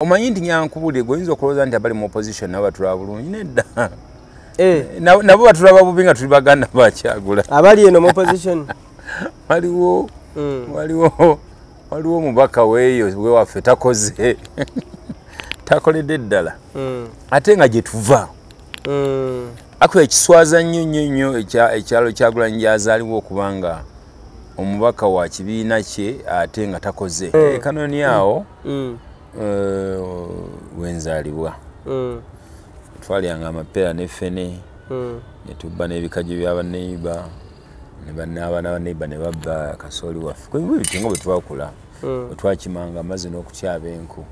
Omanyi nti nyankubulire goyinza okulowooza nti abali mu opposition nabo batulaba bulungi nedda. Nabo batulaba bubi nga tuli baganda bakyagula. Abali eno mu opposition waliwo omubaka weeyo we waffe takoze takoledde ddala ate nga gye tuva akuba ekiswaza nnyo ekyalo Kyagulanyi gy'azaaliwo okubanga omubaka wa kibiina kye ate nga takoze Kanoni awo wenzaalibwa twalyanga amapeera n'effene ne tubba n'ebikajjo by'abaneiba n'abaneiba ne babba kasooli waffe kwebyo nga bwe twakula bwe twakimanga amazzi n'okutyaba enku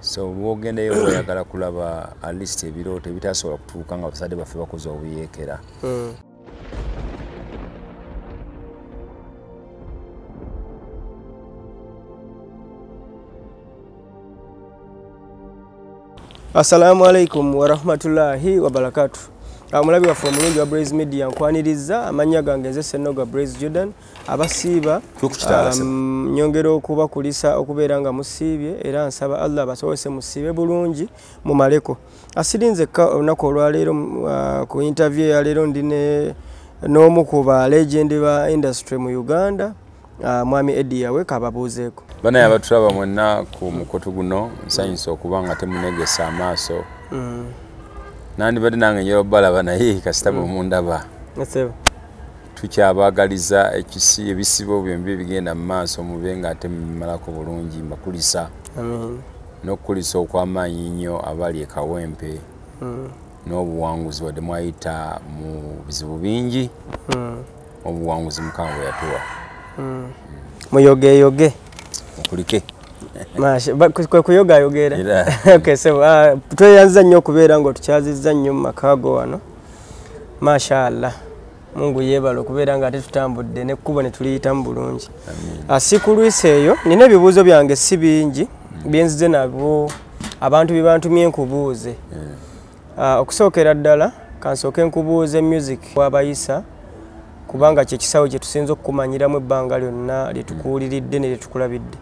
so bw'ogendayo oyagala kulaba at least ebirooto ebitasobola kutuuka nga basadde baffe bakoze obuyeekera. Assalamu alaikum wa rahmatullahi wa barakatuh. Mulabi waffe omulungi wa Blaze Media nkwaniriza amanya gange nze Ssennoga Blaze Jordan abasiiba nyongera okubakulisa okubeera nga musiibye era nsaba Allah basobose musiibe bulungi mu maleko. Asirinze olunaku olwaleero ku interview ya leero ndine n'omu ku ba legend ba industry mu Uganda Mwami Eddie yawe kababuuzeeko. Banaye abatulaba mwenna ku mukoto guno nsanyusa okuba nga temunegesa amaaso. Nandibadde nange njala balaba naye kasita mundaba. Tukyabaagaliza ebisibo byombi bigenda mu maaso mube nga ate mumalako bulungi mbakulisa. N'okukulisa okw'amaanyi nnyo abali e Kawempe n'obuwanguzi wadde mwayita mu bizibu bingi obuwanguzi Mukama bwe yatuwa. Muyogeyoge okulike kwe kuyogayogera. Okay, so tweyanza nnyo okubeera nga otukyazizza nnyo mu makaago wano. Mashallah, Mungu yeebala okubeera nga ate tutambudde n'ekkubo ne tuliyitamu bulungi. Sikulwisa eyo nina ebibuuzo byange si bingi byenzize nabwo abantu bye bantumye nkubuuze. Okusookera ddala kansooke nkubuuze music w'abayisa kubanga kye kisawo kye tusinza okukumanyiramu ebbanga lyonna lye tukuuliridde ne lye tukulabidde.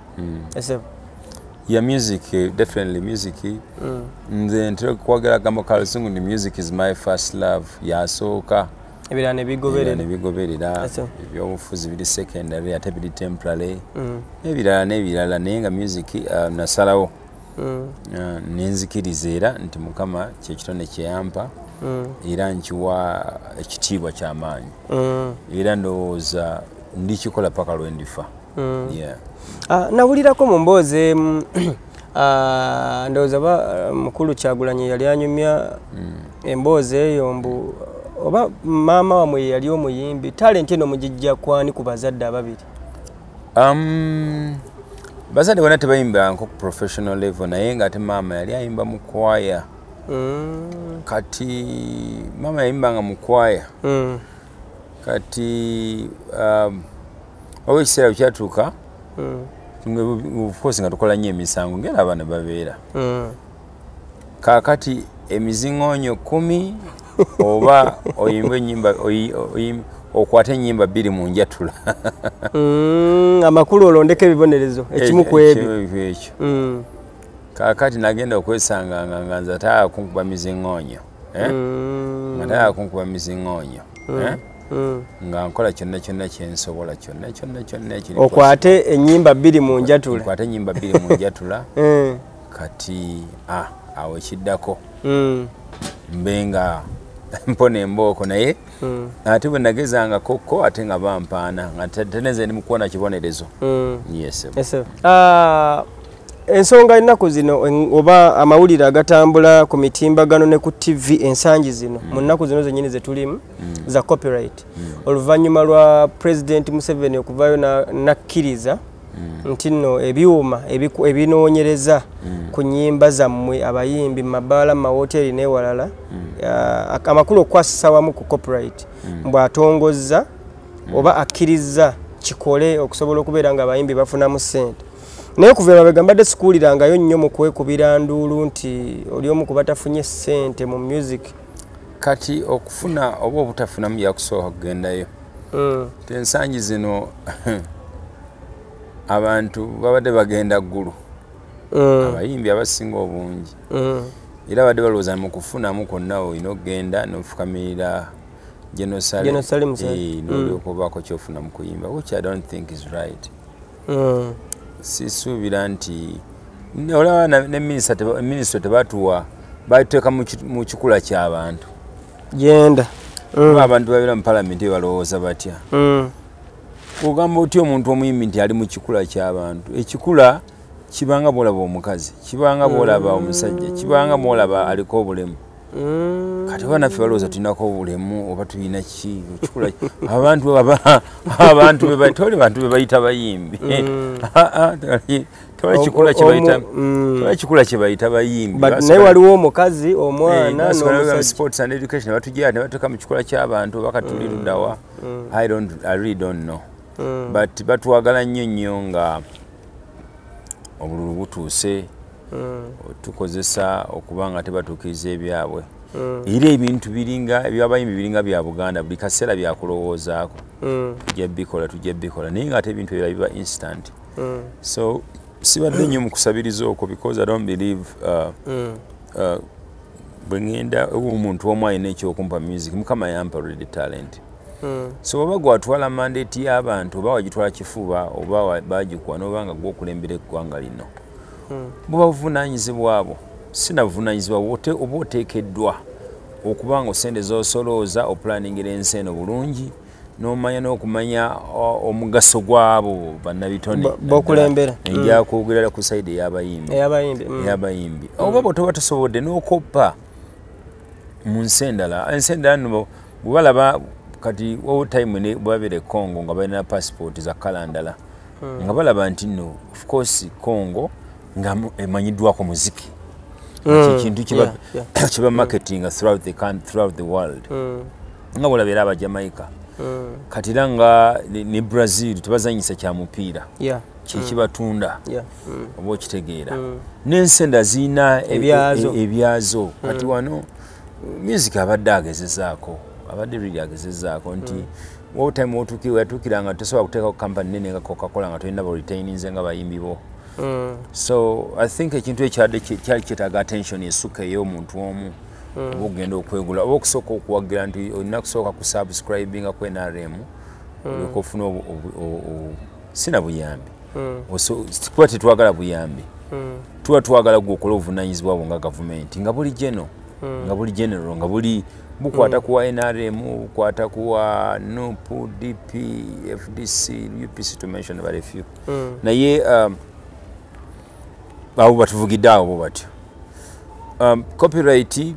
Yeah, music, definitely music. Nze ntera kwagala gamba Kalungu ndi music is my first love. Yasooka ebirala ne bigoberera ebyobufuzi biri secondary ate biri temporary ebirala naye nga music nasalawo nenzikiriza era nti Mukama kyekitone kyeyampa era nkiwa ekitiibwa ky'amaanyi era ndowooza ndikikola paka lwendifa. Nawulirako mu mboozi ndowooza mukulu Kyagulanyi yali anyumya emboozi eyo mbu oba maama wamwe yali omuyimbi talenti eno mugijja kwani ku bazadde ababiri? Bazadde bonna tebayimba nko ku professional level naye nga ate maama yali ayimba mu kwaya. Kati maama yayimbanga mu kwaya kati oba ekiseera kyatuuka nga tukola nnyo emisango ngera abaana babeera kaakati emizingoonyo 10 oba oyimba ennyimba okwate ennyimba 2 mu njatula. Amakulu olondeko ebibonerezo ekimu ku ebyo ekyo kaakati nagenda okwesanga nga nze ataya kunkuba mizingoonyo ataya kunkuba mizingoonyo nga nkola kyonna kyensobola kyonna ekiri okwate ennyimba 2 mu njatula okwate ennyimba 2 mu njatula kati awo ekiddako mbe nga mpona embooko naye ate bwe nagezanga kokko ate nga bampaana nga teneze ndi mu kuwona kibonerezo. Ensonga ennaku zino oba amawulire agatambula ku mitimbagano ne ku TV ensangi zino mu nnaku zino zennyini ze tulimu za copyright oluvannyuma lwa President Museveni okuvayo nakkiriza nti nno ebyuma ebinoonyereza ku nnyimba zammwe abayimbi mu mabaala mu mawoteeri n'ewalala amakulu okwasisa wamu ku copyright mbw'atongozza oba akkiriza kikole okusobola okubeera nga abayimbi bafunamu ssente. Naye kuva emabega mbadde sikuulirangayo nnyo mu kwekubira nduulu nti oli omu ku batafunye ssente mu music. Kati okufuna oba obutafunamu yakusooka kugendayo. Ensangi zino abantu babadde bagenda ggulu abayimbi abasinga obungi era badde balowooza mu kufunamu konna olina okgenda n'ofukamirira Jerusalem n'olyoka obaako kyofuna mu kuyimba, which I don't think is right. Sisuubira nti olaba ne minisita tebatuwa bateeka mu kikula ky'abantu genda abantu babeera mu palamenti balowooza batya ogamba otya omuntu omuyimbi nti ali mu kikula ky'abantu. Ekikula kibanga bwolaba omukazi, kibanga bwolaba omusajja, kibanga bwolaba aliko obulemu. Kati banaffe balowooza tulinako obulemu oba tulina ki ekikula abantu be bayita bayimbi ekikula kye bayita bayimbi. Naye waliwo omukazi omwana sports and education batujja ne bateeka mu kikula ky'abantu bakatuli luddawa. I really don't know. But batwagala nnyo nga obululu butuuse tukozesa okuba nga tebatuukiriza ebyabwe era ebintu biringa ebyabayimbi biringa bya Buganda buli kaseera byakulowoozaako tujja bikola naye nga ate ebintu ebyo biba instant. So sibadde nnyo mu kusabiriza okwo because I don't believe bwe ngenda omuntu omu alina ekyokumpa music Mukama yampa already talent. So oba gwatwala mandate y'abantu oba wagitwala kifuba oba bagikuwa n'oba nga gw'okulembera eggwanga lino buba buvunaanyizibwa abo sina buvunaanyizibwa oba oteekeddwa okuba nga osente z'osolooza opulaningira ensi eno bulungi n'omanya n'okumanya omugaso gw'abo bannabitone b'okulembera ejjakwogerera ku sayidi ey'abayimbi oba bw'otoba tosobodde n'okoppa mu nsi endala nno bwebalaba kati time bwabeere Congo nga balina passport za kala ndala nga balaba nti nno of course Congo nga emanyiddwako muziki kintu kiba marketing throughout the world nga bwolabera aba Jamaica kati era nga ne Brazil tebazanyisa kya mupiira kyekibatunda oba okitegeera n'ensi endala zirina ebyazo kati wano music abadde agezezaako nti time watuukiranga tosobola kuteekako kampani nene nga Coca-Cola nga tolina baretaininze nga bayimbi bo. So I think ekintu ekyadde kyali kyetaaga attention esukka ey'omuntu omu oba okugenda okwegula oba okusooka okuwagira nti olina kusooka kusubscribinga ku NRM olyoka ofuna sina buyambi kuba tetwagala buyambi tuba twagala gwe okola obuvunaanyizibwa bwo nga gavumenti nga buli general nga buli bukwata kuwa NRM bukwata kuwa NUP, DP, FDC, UPC to mention about a few. Naye abo batuvugidde abo batyo. Copyright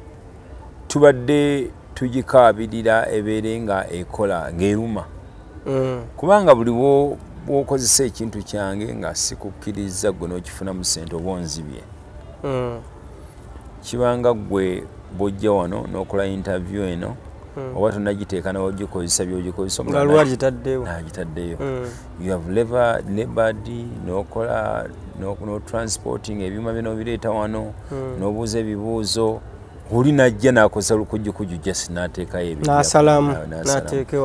tubadde tugikaabirira ebeere nga ekola ng'eruma. Kubanga buli bw'okozesa ekintu kyange nga sikukkiriza gwe n'okifunamu ssente oba onzibye. Kibanga gwe bojja wano n'okola interview eno oba tonagiteeka n'ogikozesa by'ogikozesa agitaddeyo you have labored n'okola no transporting ebyuma bino bireeta wano n'obuuza ebibuuzo oli najja n'akozesa lukujjukujju just n'ateekayo ebyo n'ateeka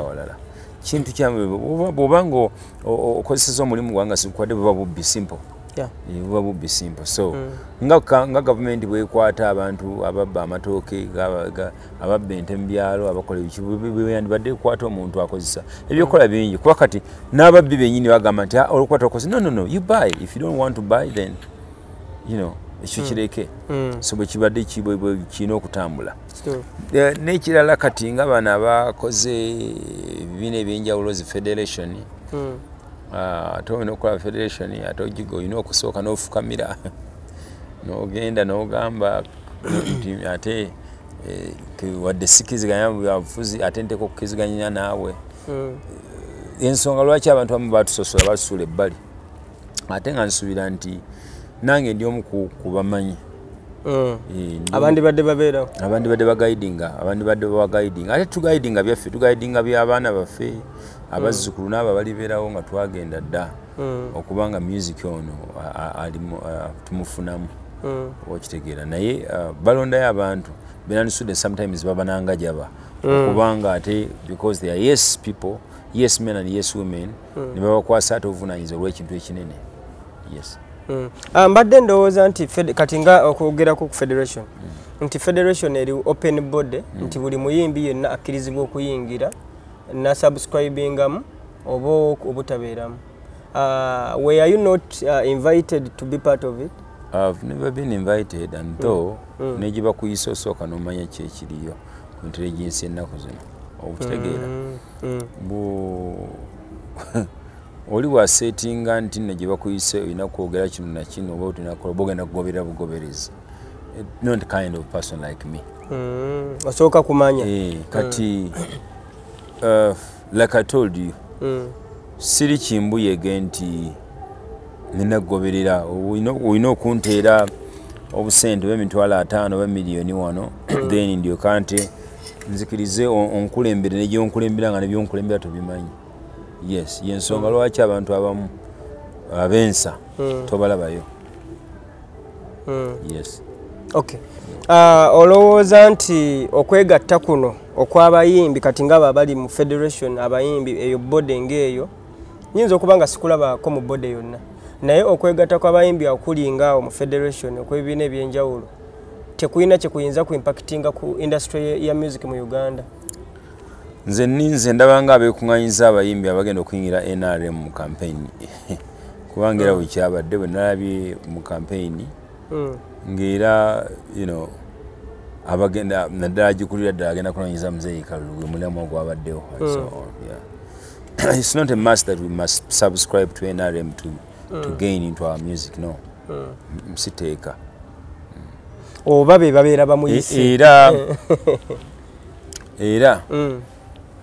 walala kintu kyamwe bw'oba nga okozeseza omulimu gwanga sikwadde buba bubbi simple buba bubbi simple so nga gavumenti bwekwata abantu ababba amatooke ababba ente mu byalo abakola yandibadde ekwata omuntu akozesa ebyokola bingi kuba kati n'ababbi bennyini bagamba nti olukwata okoze no you buy if you don't want to buy then ekyo kireke so bwe kibadde kirina okutambula n'ekirala kati nga bano abakoze ebibiina ebyenjawulo zi federation ate olina okukola federation ate ogiga olina okusooka n'ofukamira n'ogenda n'ogamba nti ate wadde sikkiriziganya byabufuzi ate nteeka okukiriziganya naawe ensonga lwaki abantu abamu batusosola basuula ebbali ate nga nsuubira nti nange ndi omu ku bamanyi abandi badde babeerawo abandi badde bagaidinga ate tugaidinga byaffe tugaidinga by'abaana baffe abazzukulu n'abo balibeerawo nga twagenda dda okubanga music ono tumufunamu okitegeera naye balondayo abantu benanusudde sometimes baba nangajaba okubanga ate because they are yes people yes men and yes women ne babakwasa ate obuvunaanyizibwa olw'ekintu ekinene yes mbadde ndowooza nti kati nga okwogerako ku federation nti federation eri open body nti buli muyimbi yenna akkirizibwa okuyingira na subscribingamu oba obutabeeramu. Were you not invited to be part of it? I've never been invited, and though nejiba kuyiso soka nomanya kyekiriyo ku intelligence ennaku zino okitegeera oli wasetinga nti nejiba kuyise olina kwogera kino na kino oba olinakola bogenda kugoberera bugoberezi. Not kind of person like me. Osooka kumanya kati like I told you siri kimbuyege nti ninagoberera olina okunteera obusente bw'emitwalo 5 oba miliyoni wano then ndio kante nzikirize onkulembere n'egyonkulembera nga nebyonkulembera tobimanyi. Yes, yensonga lwaki abantu abamu abensa tobalabayo. Yes. Okay. Olowooza nti okwegatta kuno okwabayimbi kati nga abali mu federation abayimbi eyo bode ng'eyo nyinza okuba nga sikulabaako mu bode yonna naye okwegatta kw'abayimbi okulinga mu federation okw'ebibiina ebyenjawulo tekulina kye kuyinza ku impactinga ku industry ya music mu Uganda? Nze ndaba nga abeekuŋŋaanyiza abayimbi abagenda okuyingira NRM mu campaign kubanga era bwe kyabadde bwe nalabye mu campaign ng'era abagenda naddala gikulira ddala agenda kunoonyeza Muzeeyi Kalulu gwe mulimu ogwabaddewo. It's not a must that we must subscribe to NRM to gain into our music, no. Msiteeka. Oba be babeera bamuyise. Era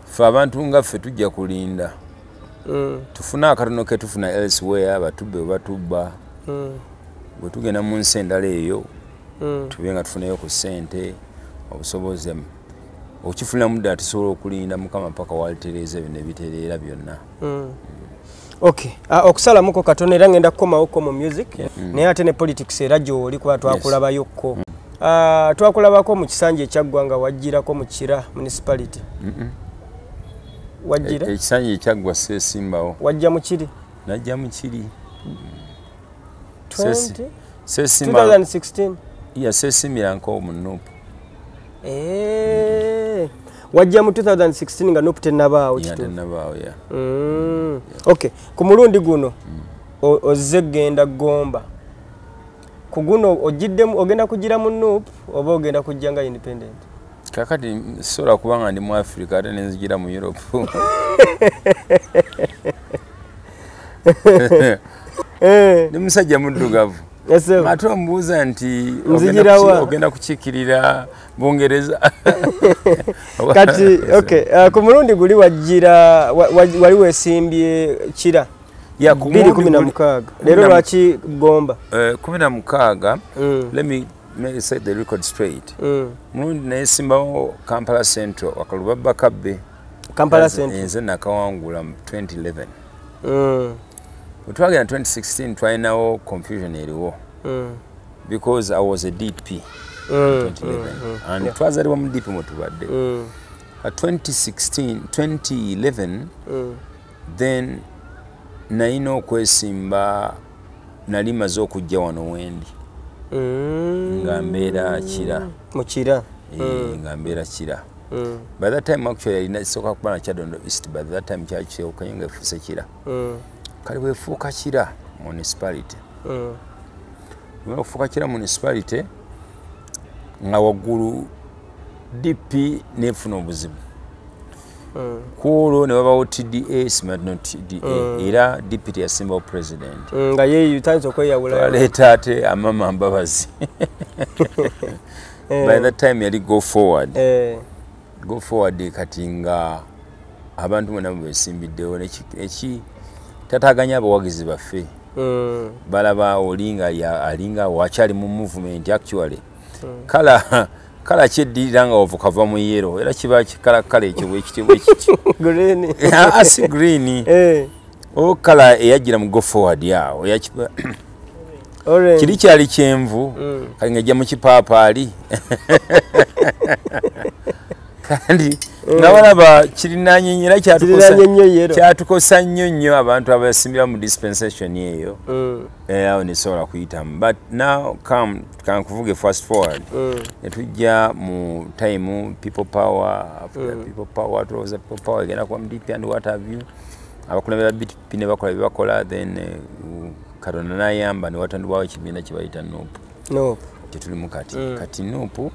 ffe abantu nga ffe tujja kulinda tufuna akatono ke tufuna elsewhere batubbe batubba bwe tugenda mu nsi endala eyo tube nga tufunayo ku ssente obusobozi okifuniramu ddala tusobola okulinda Mukama paka walitereeza bino ebitereera byonna. Okay. Okusalamuko katono era ngenda kukomawoko mu music naye ate ne politics era gy'oli kuba twakulabayokko. Twakulabako mu kisanja ekyaggwanga wajjirako mu Kira municipality. Wajjira? Ekisanja ekyaggwa seesimbawo. Wajja mu Kiri? Najja mu Kiri. 2016? Yeah, seesimira nko mu Nuupu. Wajja mu 2016 nga Nuupu tennabaawo kitu? Tennabaawo, yeah. Okay. Ku mulundi guno ozze genda Gomba. Ku guno ogiddemu ogenda kugira mu Nuupu oba ogenda kujja nga independent? Kakati sobola kuba nga ndi mu Africa ate nenzigira mu Europe. Ndi musajja muddugavu. Ate omubuuza nti ogenda kukiikirira Bungereza. Kati okay, ku mulundi guli wajjira wali weesimbye Kira? 2016. Leero lwaki Gomba? 16. Let me set the record straight. Mulundi neesimbawo Kampala Central Wakalubaba Kabbe. Kampala Central. Nze nakawangula mu 2011. Twagenda 2016 twalinawo confusion eriwo because I was a DP in 2011 and twazalibwa mu DP mutubadde. 2011 then nalina okwesimba nali maze okujja wano wendi nga mbeera Kira mu Kira nga mbeera Kira. By that time actually alina kisoka kuba na Kyadondo East, by that time kyakyeukayo nga efuuse Kira. Kali weefuuka Kira municipality. Weefuuka Kira municipality nga waggulu DP nefuna obuzibu. Kuolwo ne wabawo TDA smart not TDA era deputy yasimbawo president. Nga ye yutanze okweyawula. Waleeta ate amama Mbabazi. By that time yali go forward. Go forward kati nga abantu bonna beesimbiddewo eki tataganya abawagizi baffe. Balaba olinga alinga wakyali mu movement actually. Kala kyeddirira nga ovukava mu yero era kiba kala ekyo bwekitibwa ekityo. Green. Asi green. Kala eyajjira mu go forward yawo. Kiri kyali kyenvu kali ng'ejja mu kipaapaali. Kandi nabalaba kirinanye nyera nnyo kyatukosa nnyo abantu abasimbira mu dispensation eyo awo nesobola kuyitamu but now come kankuvuge fast forward netujja mu time people power after people power tuloza people power egenda kuba mu DP and what have you abakulembera BDP ne bakola bibakola then Katonda n'ayamba ne watandibwawo ekibiina kye bayita NUP tetuli mu kati NUP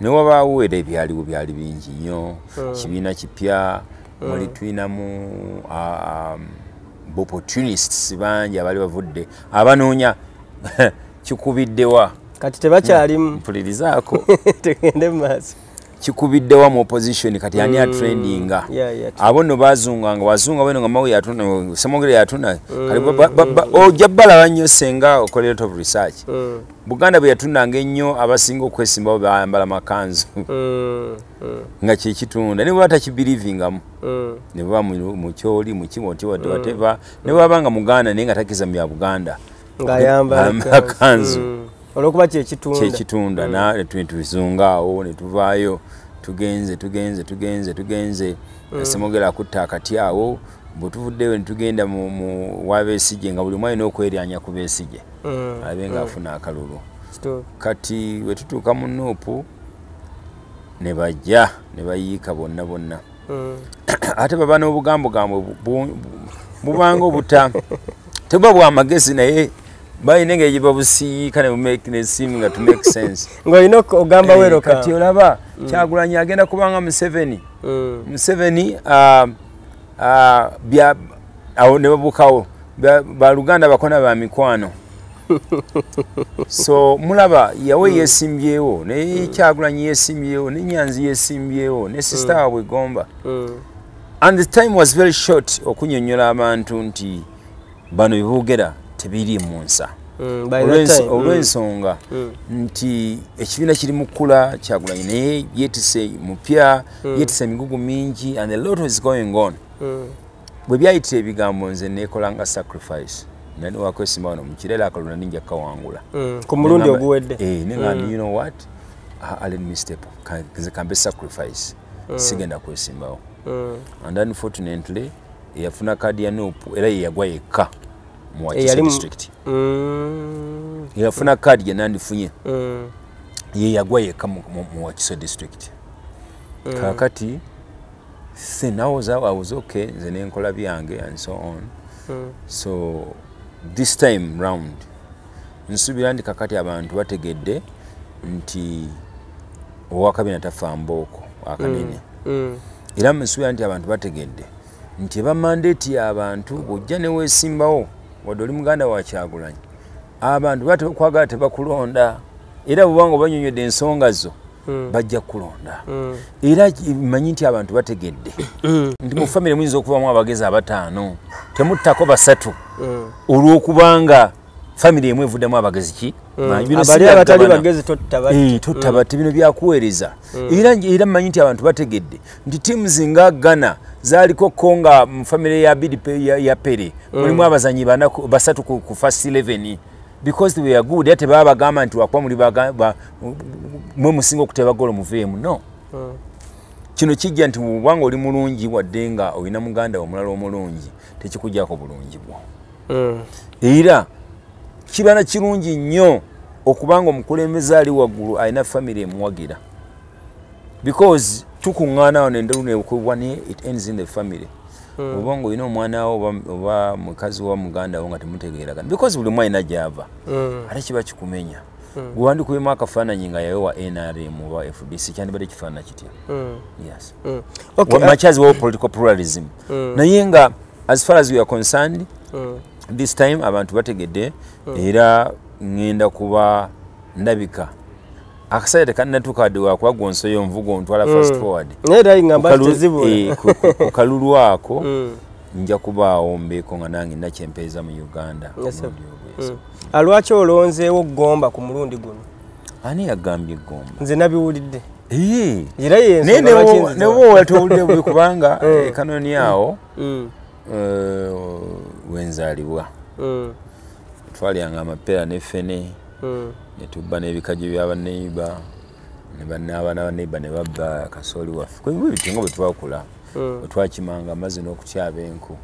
ne wabaawo era ebyaliwo byali bingi nnyo kibiina kipya muli tulinamu opportunists bangi abali bavudde abanoonya kikubiddewa kati tebakyalimu mpulirizaako tegende mu maaso kikubiddewa mu opposition kati ani atrendinga abo no bazunganga wazunga bweno nga mawe yatuna semongere yatuna ojja balaba nnyo senga okolera lot of research Buganda bwe yatunanga ennyo abasinga okwesimbawo bayambala makanzu nga kyekitunda ne bwata kibelievingamu ne baba mu kyoli mu kimoti whatever ne bwabanga Muganda naye nga takiza mu bya Buganda ngayambala kanzu olwokuba kyekitunda na tuzungaawo ne tuvaayo tugenze semogera akutta akati awo bwe tuvuddeyo ne tugenda mu wabeesige nga buli mwalina okweryanya ku beesige abenga afuna akalulu kati we tutuuka mu NUP ne bajja ne bayiika bonna ate baba n'obugambo bubanga obuta tebuba bwamagezi naye bayina engeri babusiika ne bumake ne seem nga to make sense ng'olina ogamba weroka kati olaba Kyagulanyi agenda kubanga Museveni awo ne babukawo baluganda bakona ba mikwano so mulaba yawe yesimbyewo ne Kyagulanyi yesimbyewo ne Nyanzi yesimbyewo ne sister waabwe Gomba and the time was very short okunyonyola abantu nti bano bibugera tebiri munsa olw'ensonga nti ekibiina kiri mu kkula Kyagulanyi naye yeetise mupya yeetise emigugu mingi and a lot is going on bwe byayitira ebigambo nze neekolanga sacrifice nani wakwesimba wano mukirera akalulu ninja kawangula ku mulundi oguwedde nenga you know what let me step kambe sacrifice sigenda kwesimbawo and unfortunately yafuna kadi ya NUP era yagwa yekka mu Wakiso district yafuna kadi ya nandifunye ye yagwa yekka mu Wakiso district kakati I was okay nze nenkola byange and so on so this time round nsubira ndi kakati abantu bategedde nti owakabina tafa mbooko akanene era nsubira nti abantu bategedde nti ba mandate abantu bojja ne weesimbawo wadde oli muganda wa Kyagulanyi abantu batekwagala tebakulonda era bwanga banyonyodde ensonga zo bajja kulonda era manyi nti abantu bategedde nti mu family muyinza okubamu abagezi abataano temuttako basatu olw'okubanga family emu evuddemu abagezi ki abali abatali bagezi totta bino byakuweereza era manyi nti abantu bategedde nti tiimu zinga Ghana zaaliko konga mu family ya BDP ya Pere mulimu abazanyi basatu ku first 11 because they were good ate baba bagamba nti wakuba muli mwe musinga okuteba golo muveemu no kino kijja nti mubanga oli mulungi wadde nga olina muganda omulala omulungi tekikujjako bulungi bwo era kibana kirungi nnyo okubanga omukulembeze ali waggulu alina family emuwagira because tukuŋŋaana awo nendeluneekubwa naye it ends in the family obanga olina omwana wo oba mukazi wa muganda wo nga temutegeeragana because buli mwana gyava ate kiba kikumenya gwe wandikubemu akafaananyi nga yawe wa NRM oba FDC kyandibadde kifaanana kitya yes much as well political pluralism naye nga as far as we are concerned this time abantu bategedde era ngenda kuba ndabika akasaya tekanatuuka wadde wakuba gonsoyo nvugo ntwala fast forward ku kalulu ako nja kubaawo mbeeko nga nange nakyempeeza mu Uganda alwaki olonzeewo Gomba ku mulundi guno ani yagambye Gomba nze nabiwulidde era newowa towulidde kubanga kanoni awo wenzaalibwa twalyanga amapeera ne ffene ne tubba n'ebikajjo by'abaneiba ne bannaabana neighbor ne babba kasooli waffe kuba ebitinga bwe twakula bwe twakimanga amazzi n'okutyaba enku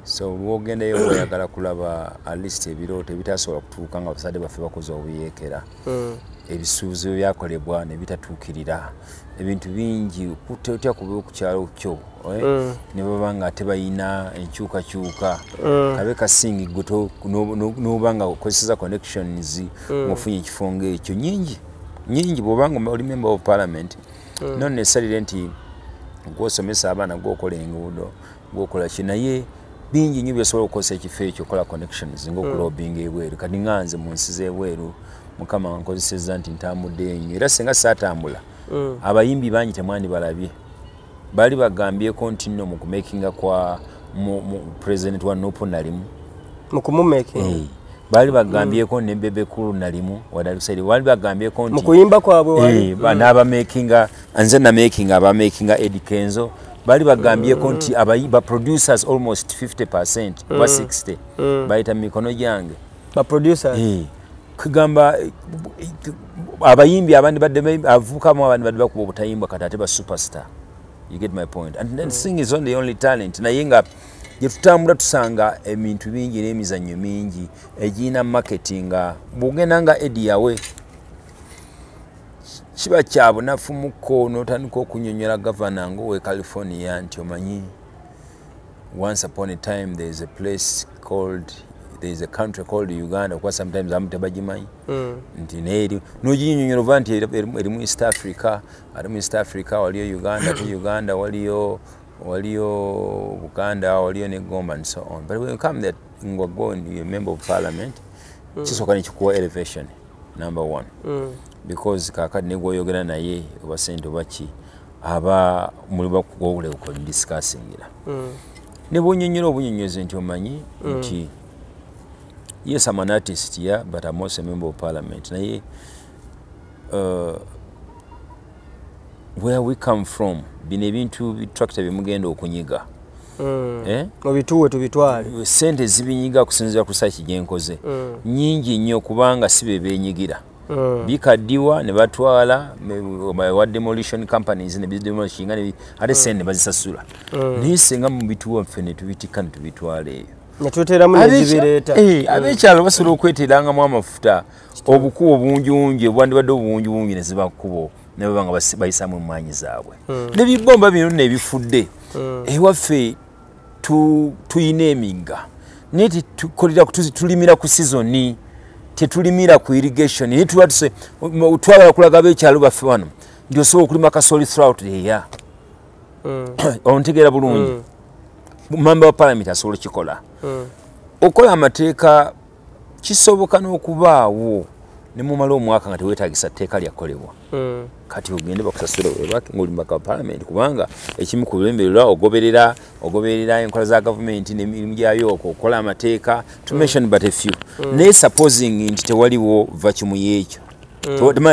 so bwogendayo oyagala kulaba at least ebirooto ebitasobola kutuuka nga basadde baffe bakoze obuyeekera ebisuubizo byakolebwa ne bitatuukirira ebintu bingi otya kuba ku kyalo kyo ne baba nga ate balina enkyukakyuka kabe kasingi gwe n'oba nga okozesa connections ng'ofunye ekifo ng'ekyo nyingi bw'obanga oli member of parliament non necessarily nti gw'osomesa abaana gw'okola enguudo gw'okola ki naye bingi nnyo byosobola okukozesa ekifo ekyo okola connections ng'okulobinga ebweru kati nga nze mu nsi z'ebweru mukama nkozesezza nti ntambudde ennyo era singa saatambula abayimbi bangi temwandibalabye baali bagambyeko nti nno mu kumakinga kwa president wa nopo nalimu mu kumumaking baali bagambyeko ne Bebe Cool nalimu wadalusaidi baali bagambyeko nti mu kuyimba kwabwe wali n'abamakinga nze namakinga abamakinga Eddie Kenzo bali bagambyeko nti ba producers almost 50% oba 60 bayita mikono gyange ba producers kugamba abayimbi abandi badde avukamu abandi badde bakuba obutayimbwa kati ate ba superstar. You get my point. And then sing is not the only talent. Naye nga yetutambula tusanga ebintu bingi n'emizannyo mingi egina marketing bugenda nga Eddie yawe kiba kyabunafu muko n'otandika okunyonyola gavana ng'owe California nti omanyi once upon a time there is a country called Uganda because sometimes I'm tebagimanyi nti neeri n'oginyonyola ova nti erimu East Africa waliyo Uganda waliyo Buganda waliyo ne Gomba and so on, but when you come that ngwago and you're a member of parliament kisoka ne kikuwa elevation number one because kakati ne gwoyogera naye obasente baki aba muliba kugowule uko discussing ira ne bonyonyera obunyonyoze nti omanyi nti yes I'm an artist yeah but I'm also a member of parliament naye where we come from bine ebintu bitrakta bimugenda okunyiga obituwe tubitwale sente zibinyiga kusinzira ku site gyenkoze nyingi nnyo kubanga sibe benyigira bikaddiwa ne batwala wa demolition companies ne demolition ngane ate sente bazisasula nisenga mu bituwa fene tubitika tubitwale eyo netuteramu nezibireeta abekyalo basobola okweteranga mu amafuta obukubo bungi obwandibadde obungi ne zibakubo ne babanga bayisamu emwanyi zaabwe ne bibomba bino ne bifudde ewaffe tuyina emigga neti tukolera tulimira ku seasoni tetulimira ku irrigation netuba twagala kulaga abekyalo baffe wano nti osobola okulima kasooli throughout the year ontegeera bulungi member wa parliament asobola kikola okola amateeka kisoboka n'okubaawo ne mumala omwaka nga teweetagisa tteeka lyakolebwa kati ogende bakusasula webake ng'olimba ka parliament kubanga ekimu ku bilembererwa ogoberera enkola za gavumenti n'emirimu gyayo okola amateeka to mention but a few naye supposing nti tewaliwo vacuum y'ekyo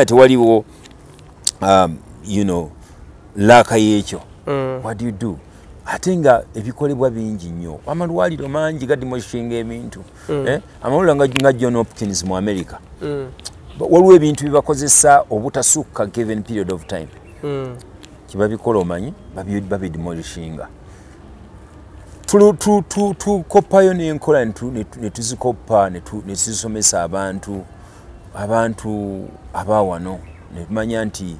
tewaliwo laaka y'ekyo what do you do ate nga ebikolebwa bingi nnyo amalwaliro mangi gadimoshinga ebintu amalwaliro nga John Hopkins mu America waliwo ebintu bibakozesa obutasukka given period of time kibabikola omanyi babidemolishinga tukopayo n'enkola netuzikopa netuzisomesa abantu abawano netumanya nti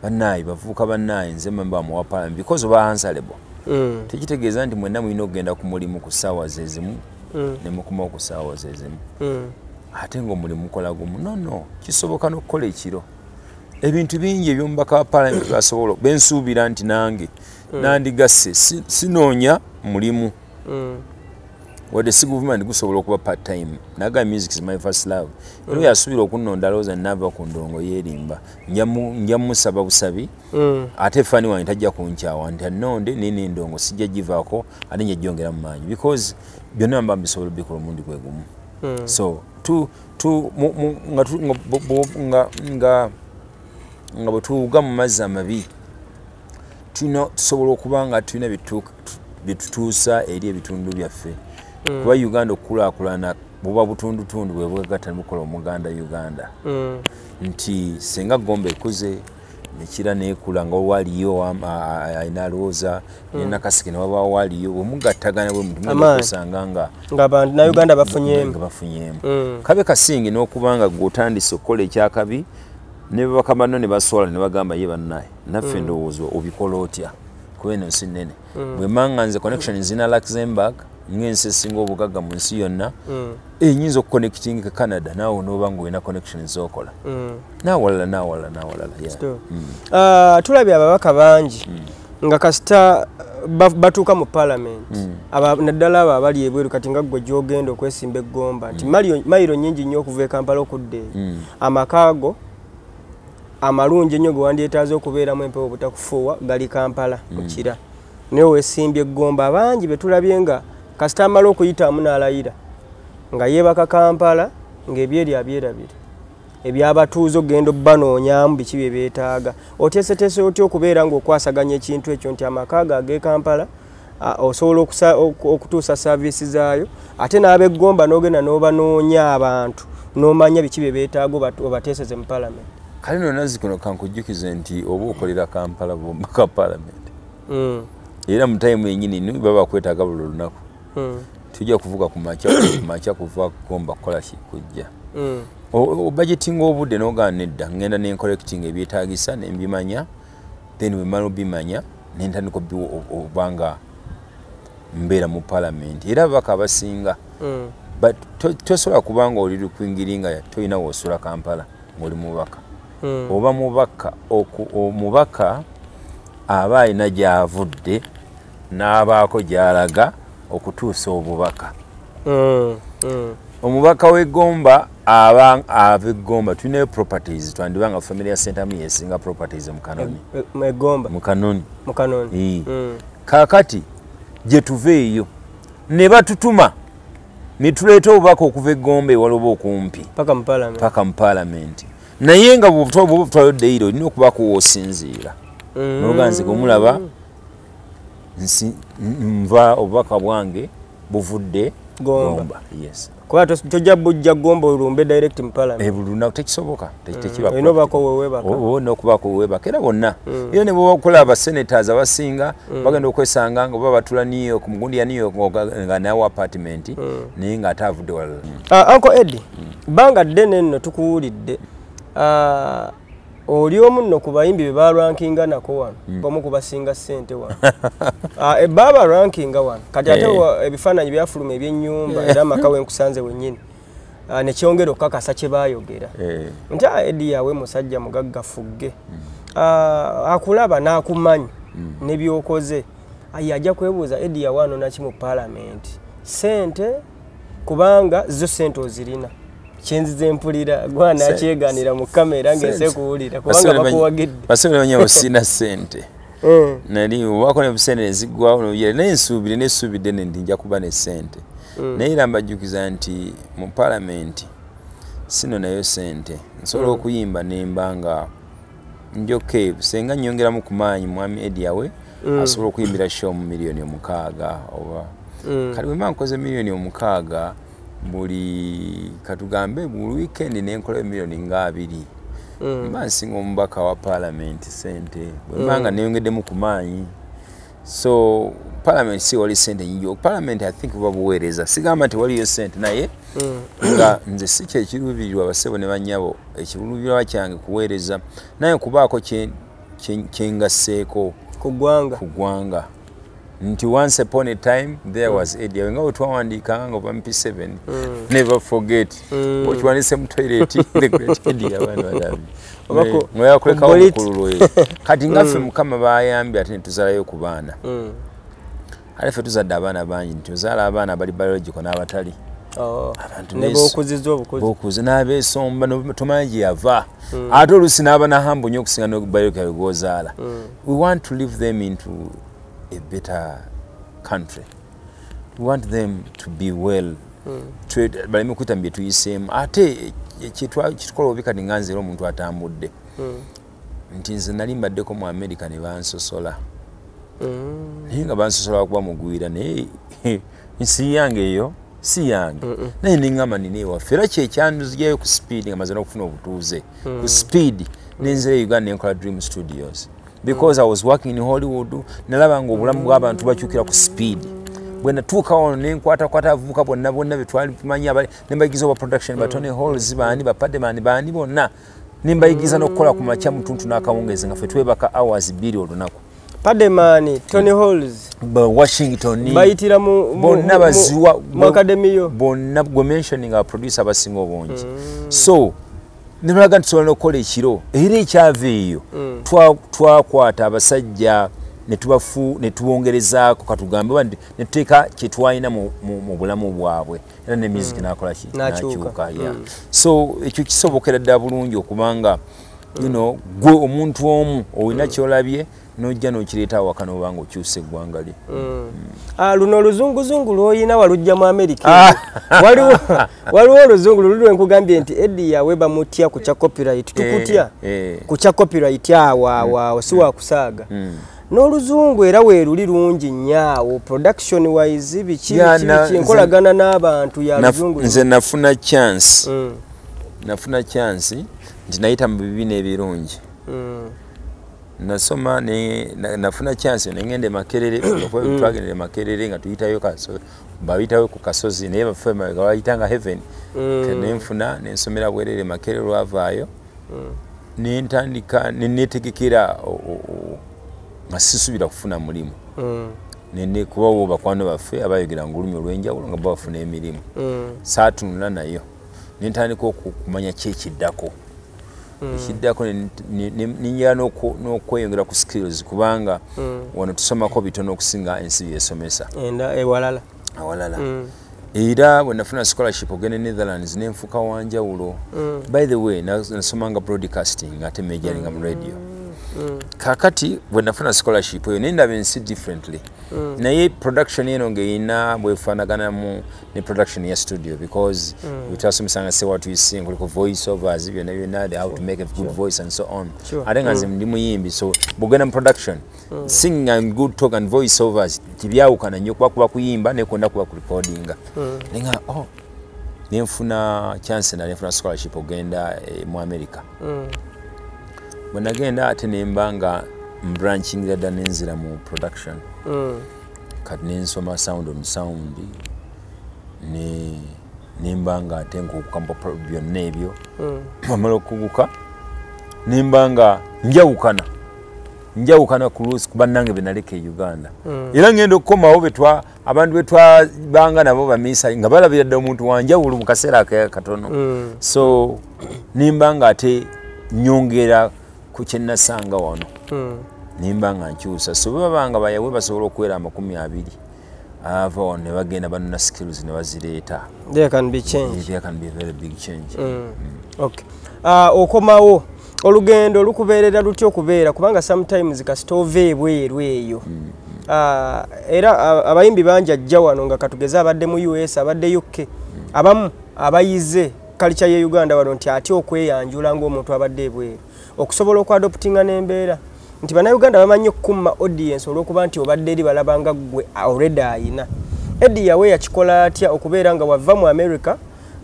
bannaye bavuuka bannaye nze member wa parliament because oba answerable tekitegeeza nti mwenna mulina okugenda ku mulimu ku ssaawa zezimu ne mukuma ku ssaawa zezimu ate ng'omulimu mukola gumu no kisoboka n'okukola ekiro ebintu bingi ebyomubaka wa parliament basobola bensuubira nti nange nandigasse sinoonya mulimu wadde si guvumenti gusobola okuba part time naga music is my first love era yasuubira okunnonda looza nava ku ndongo yeerimba nja musaba busabi ate fani wange tajja kunkyawa nti annonde nini ndongo sijja givaako ate nja jjongera mu maanyi because byonna mba mbisobola bikola omundi gwe gumu so nga bwe tuwuga mu mazzi amabi tusobola okuba nga tulina byetutuusa eri ebitundu byaffe kuba Uganda okukulaakulana buba butundutundu bwe bwegatta bukola omuganda Uganda nti senga Gombe ekuze nekira nekula nga waliyo ayina alowooza nenakasike newaba waliyo omugattagana bwe muntu kusanga nga Bannayuganda bafunyeemu kabe kasingi n'okubanga gw'otandise okukola ekyakabi ne babaka banno ne baswala ne bagamba ye bannaye naffe ndowooza obikola otya kuba eno nsi nnene bwe manga nze connection zina Luxembourg ng'ensi esinga obugagga mu nsi yonna enyinza okuconnectinga Canada naawe n'oba ng'olina connection z'okola n'awalala tulabye ababaka bangi nga kasita batuuka mu parliament naddala abo abali ebweru kati nga ggwe gy'ogenda okwesimba eggomba nti mayiro nnyingi nnyo okuva e Kampala okudda eyo amakaago amalungi ennyo ge wandyetaaze okubeeramu empewo obutakufuuwa gali Kampala mukira naye weesimbye eggomba bangi be tulabye nga kasita amala okuyitamu n'alayira nga yeebaka Kampala ng'ebyeri abyerabira ebyabatuuze okugenda obbanoonyamu biki bye beetaaga oteeseteese otya okubeera ng'okwasaganya ekintu ekyo nti amakaaga ag'e Kampala osobola okutuusa saaviisi zaayo ate n'abeggomba n'ogenda n'obanoonya abantu n'omanya biki bye beetaaga obateeseze mu palamenti kale no Nazzikuno kankujjukize nti oba okolera Kampala bombaka palamenti era mu tayimu yennyini ni baba bakwetaaga buli lunaku tujja kuvuga ku makya kuva kugomba kukola kujja obudgetinga obudde n'ogaana nedda ngenda nencollecting ebyetaagisa nembimanya then wemala obimanya nentandika obanga mbeera mu palamenti era ababaka abasinga but tosobola kubanga oli lukwingiringa tolina woosula Kampala ng'oli mubaka oba mubaka aba alina gy'avudde n'abaako gy'alaga okutuusa obubaka omubaka w'eggomba ab'eggomba tulinayo properties twandibanga familiar center mu yesinga properties mu Kanoni kaakati gye tuva eyo ne batutuma ne tuleeta obubaka okuva eggomba ewala oba okumpi paka mu palamenti naye nga bw'obutwala ddeiro olina okubaako w'osinziira n'oganze omulaba nva obubaka bwange buvudde Gomba. Yes. Kwa tojja bujja Gomba olumbe direct mu parliament. Buluna tekisoboka. Tekiba. Eno bako wewebaka. No kubako wewebaka era bonna. Era ne bo bakola aba senators abasinga bagenda okwesanga ngo baba batula niyo ku mugundi ya niyo nga nawo apartment naye nga atavudde wala. Uncle Eddie. Banga ddene nno tukuwulidde. Oli omu nno ku bayimbi be balwankinga nako wano bomu kubasinga ssente wano baba rankinga wano kati ate ebifaananyi byafuluma ebyennyumba era amaka wenkusanze wennyini ne kyongera okukakasa kye baayogera nti Eddie yawe musajja mugaggafugge akulaba n'akumanyi ne byokoze ajja kwebuuza Eddie yawe anona mu palamenti ssente kubanga zo ssente ozirina kyenzize mpulira gwana akyeganira mu kamera ngese kuwulira kubanga bakuwagidde basebele banyawo sina sente nali wako ne busene ezigwa ono yere n'ensuubire n'essuubidde ne ndinja kuba ne sente naye era mbajjukiza nti mu palamenti sino nayo sente nsobola okuyimba nembanga njoke senga nyongeramu ku maanyi mwami Eddie yawe asobola okuyimbira show mu miliyoni 6 oba kali bwe mankoze miliyoni 6 buli katugambe buli weekend nenkola miliyoni nga 2 mbansinga omubaka wa parliament sente bwemanga neyongedde mu kumanyi so parliament si wali sente nyingi parliament I think babuweereza sigamba nti waliyo sente naye nga nze si kyekiruubirirwa basebo ne banyabo ekiruubirirwa kyange kuweereza naye kubaako kyengasseeko kugwanga nti once upon a time there was Eddie nga otwawandika nga oba MP7 never forget okiwanise mu toilet the great Eddie abantu badabi ngoya kuleka okululo kati ngaffe mukama bayambye ate ntuzalayo ku baana alefe tuzadde abaana bangi ntuzala abaana bali biological n'abatali bokuze n'abeesomba tomanyi yava ate olusi n'aba na hambo nnyo okusinga no biological gozaala we want to leave them into a better country. We want them to be well. Baleme kutambye tuyisemu ate kitwakitukola obika ninganze ero omuntu atambudde nti nze nali mbaddeko mu America ne bansosola naye nga bansosola kuba mugwira naye nsi yange eyo si yange naye ningamba nini waffe era kyekyanduzijayo ku speed nga maze n'okufuna obutuuze ku speed nenzira Uganda nenkola Dream Studios because I was working in Hollywood nalaba nga obulamu bw'abantu bakyukira ku speed bwe natuuka wano nenkwatakwata abavubuka bonna betwali tumanyi nembayigiza oba production batone halls baani bapademani baani bonna nembayigiza n'okukola ku makya mutuntu n'akawungeezi nga ffe twebaka hours 2 olunaku Pademani, Tony Halls, Washington, bayitira mu academy yo. Bonna go mentioning our producer abasinga obungi. So, nibulaga ntusobola n'okukola ekiro. Era ekyaveeyo twakwata abasajja ne tubongerezaako katugambe ne tuteeka kye twalina mu bulamu bwabwe. Era ne music n'akola ki? N'akyuka. So, ekyo kisobokera ddala bulungi okubanga gwe omuntu omu olina kyolabye nojja n'okireeta awaka n'obanga okyusa eggwanga lye. Luno oluzunguzungu lw'olina walujja mu Amerika. Waliwo oluzungu luli lwenkugambye nti Eddie yawe bamutya ku kya copyright. Tukutya ku kya copyright awo si wakusaaga. N'oluzungu era weeruli lungi nnyo production wise biki enkolagana n'abantu ya luzungu. Nze nafuna chance nti nayita mu bibiina ebirungi. Nasoma nafuna chance nengende Makerere twagendere Makerere nga tuyitayo bayitayo ku kasozi naye baffe bayitanga Heaven kanenfuna nensomera bwerere Makerere lwavaayo nentandika netegekera masisubira kufuna mulimu nene kubawo bakwano baffe abayogera ngulumi olwenjawulo nga bafuna emirimu saatunula nayo nentandika okumanya kyekiddako ekiddako ninjira n'okweyongera ku skills kubanga wano tusomako bitono okusinga ensi byesomesa awalala era bwe nafuna scholarship ogenda Netherlands nenfuuka wanjawulo by the way nasomanga broadcasting ate majoringa mu radio kakati bwe nafuna scholarship eyo nendaba ensi differently naye production eno ng'eyina bwefaanaganamu ne production ya studio because twasomesanga se what we sing kuliko voice overs byonna how to make a good voice and so on ate nga nze ndi muyimbi so bwogenda mu production singing and good talk and voice overs tibyawukana nnyo kuba kuyimba nekonda kuba ku recordinga nenga nenfuna chance nenfuna scholarship ogenda mu America bwe nagenda ate nemba nga mbranching ddala nenzira mu production kati nensoma sound on sound nemba nga ate nkukukampa byonna ebyo amala okuguka nemba nga njawukana ku rules ku bannange be naleka e Uganda era ngenda okukomawo abantu betwabanga nabo bamiisa nga balabira ddala omuntu wanjawulo mu kaseera katono so nemba nga ate nyongera ku kyenasanga wano nimba nga nkyusa so babanga bayawe basobola okuwera 20 ava wano ne bagenda banona skills ne bazireeta. There can be change. There can be a very big change. Okay. Okomawo olugendo lukubeerera lutyo okubeera kubanga sometimes kasitove ebweru eyo era abayimbi bangi ajja wano nga katugeza abadde mu US abadde UK abamu abayize culture ye Uganda wano nti ati okweyanjula ng'omuntu abadde ebweru okusobola okwadoptinga n'embeera nti bannayuganda bamanyi okukumma audience olw'okuba nti obadde eri balabanga gwe already ayina. Eddie yawe yakikola atya okubeera nga wava mu America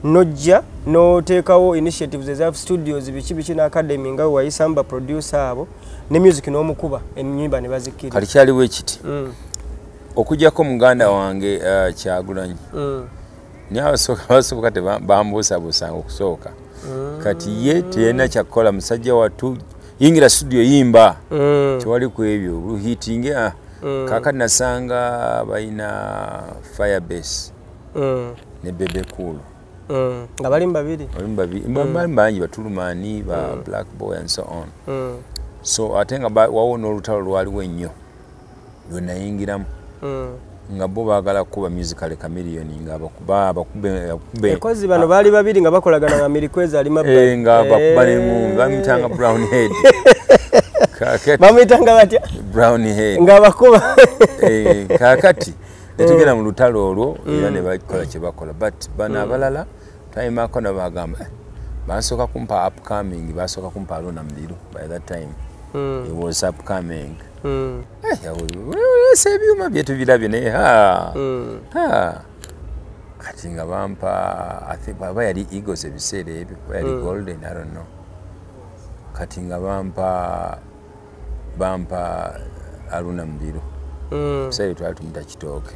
nojja n'oteekawo initiatives eza studios biki na academy nga wayisamba producer abo ne music n'omukuba ennyimba ne bazikira kali kyaliwo ekiti okujjako muganda wange Kyagulanyi ni abasoboka tebambuusabuusanga okusooka kati ye teyalina kyakukola musajja wattu yingira studio yimba tewali ku ebyo luhiitinge kakati nasanga balina Firebase ne Bebe Cool nga bali mbabiri bangi Batulumani ba Black Boy and so on so ate nga wawo n'olutalo lwaliwo ennyo lwe nayingiramu nga bo baagala kuba musical chameleon nga bakube ekozi bano bali babiri nga bakolagana nga Milikweza ali mabba nga bakuba nemu bamitanga brown head bamitanga batya brown head nga bakuba kakati netugenda mu lutalo olwo era ne bakola kye bakola but bana abalala tayimako na bagamba basoka kumpa upcoming basoka kumpa Alona Mbiru by that time it was upcoming sebyuma byetu birabye naye kati nga bampa I think baba yali Eagles ebiseera ebyo yali Golden I don't know kati nga bampa Aruna Mbiru sasa twali tumuta Kitooke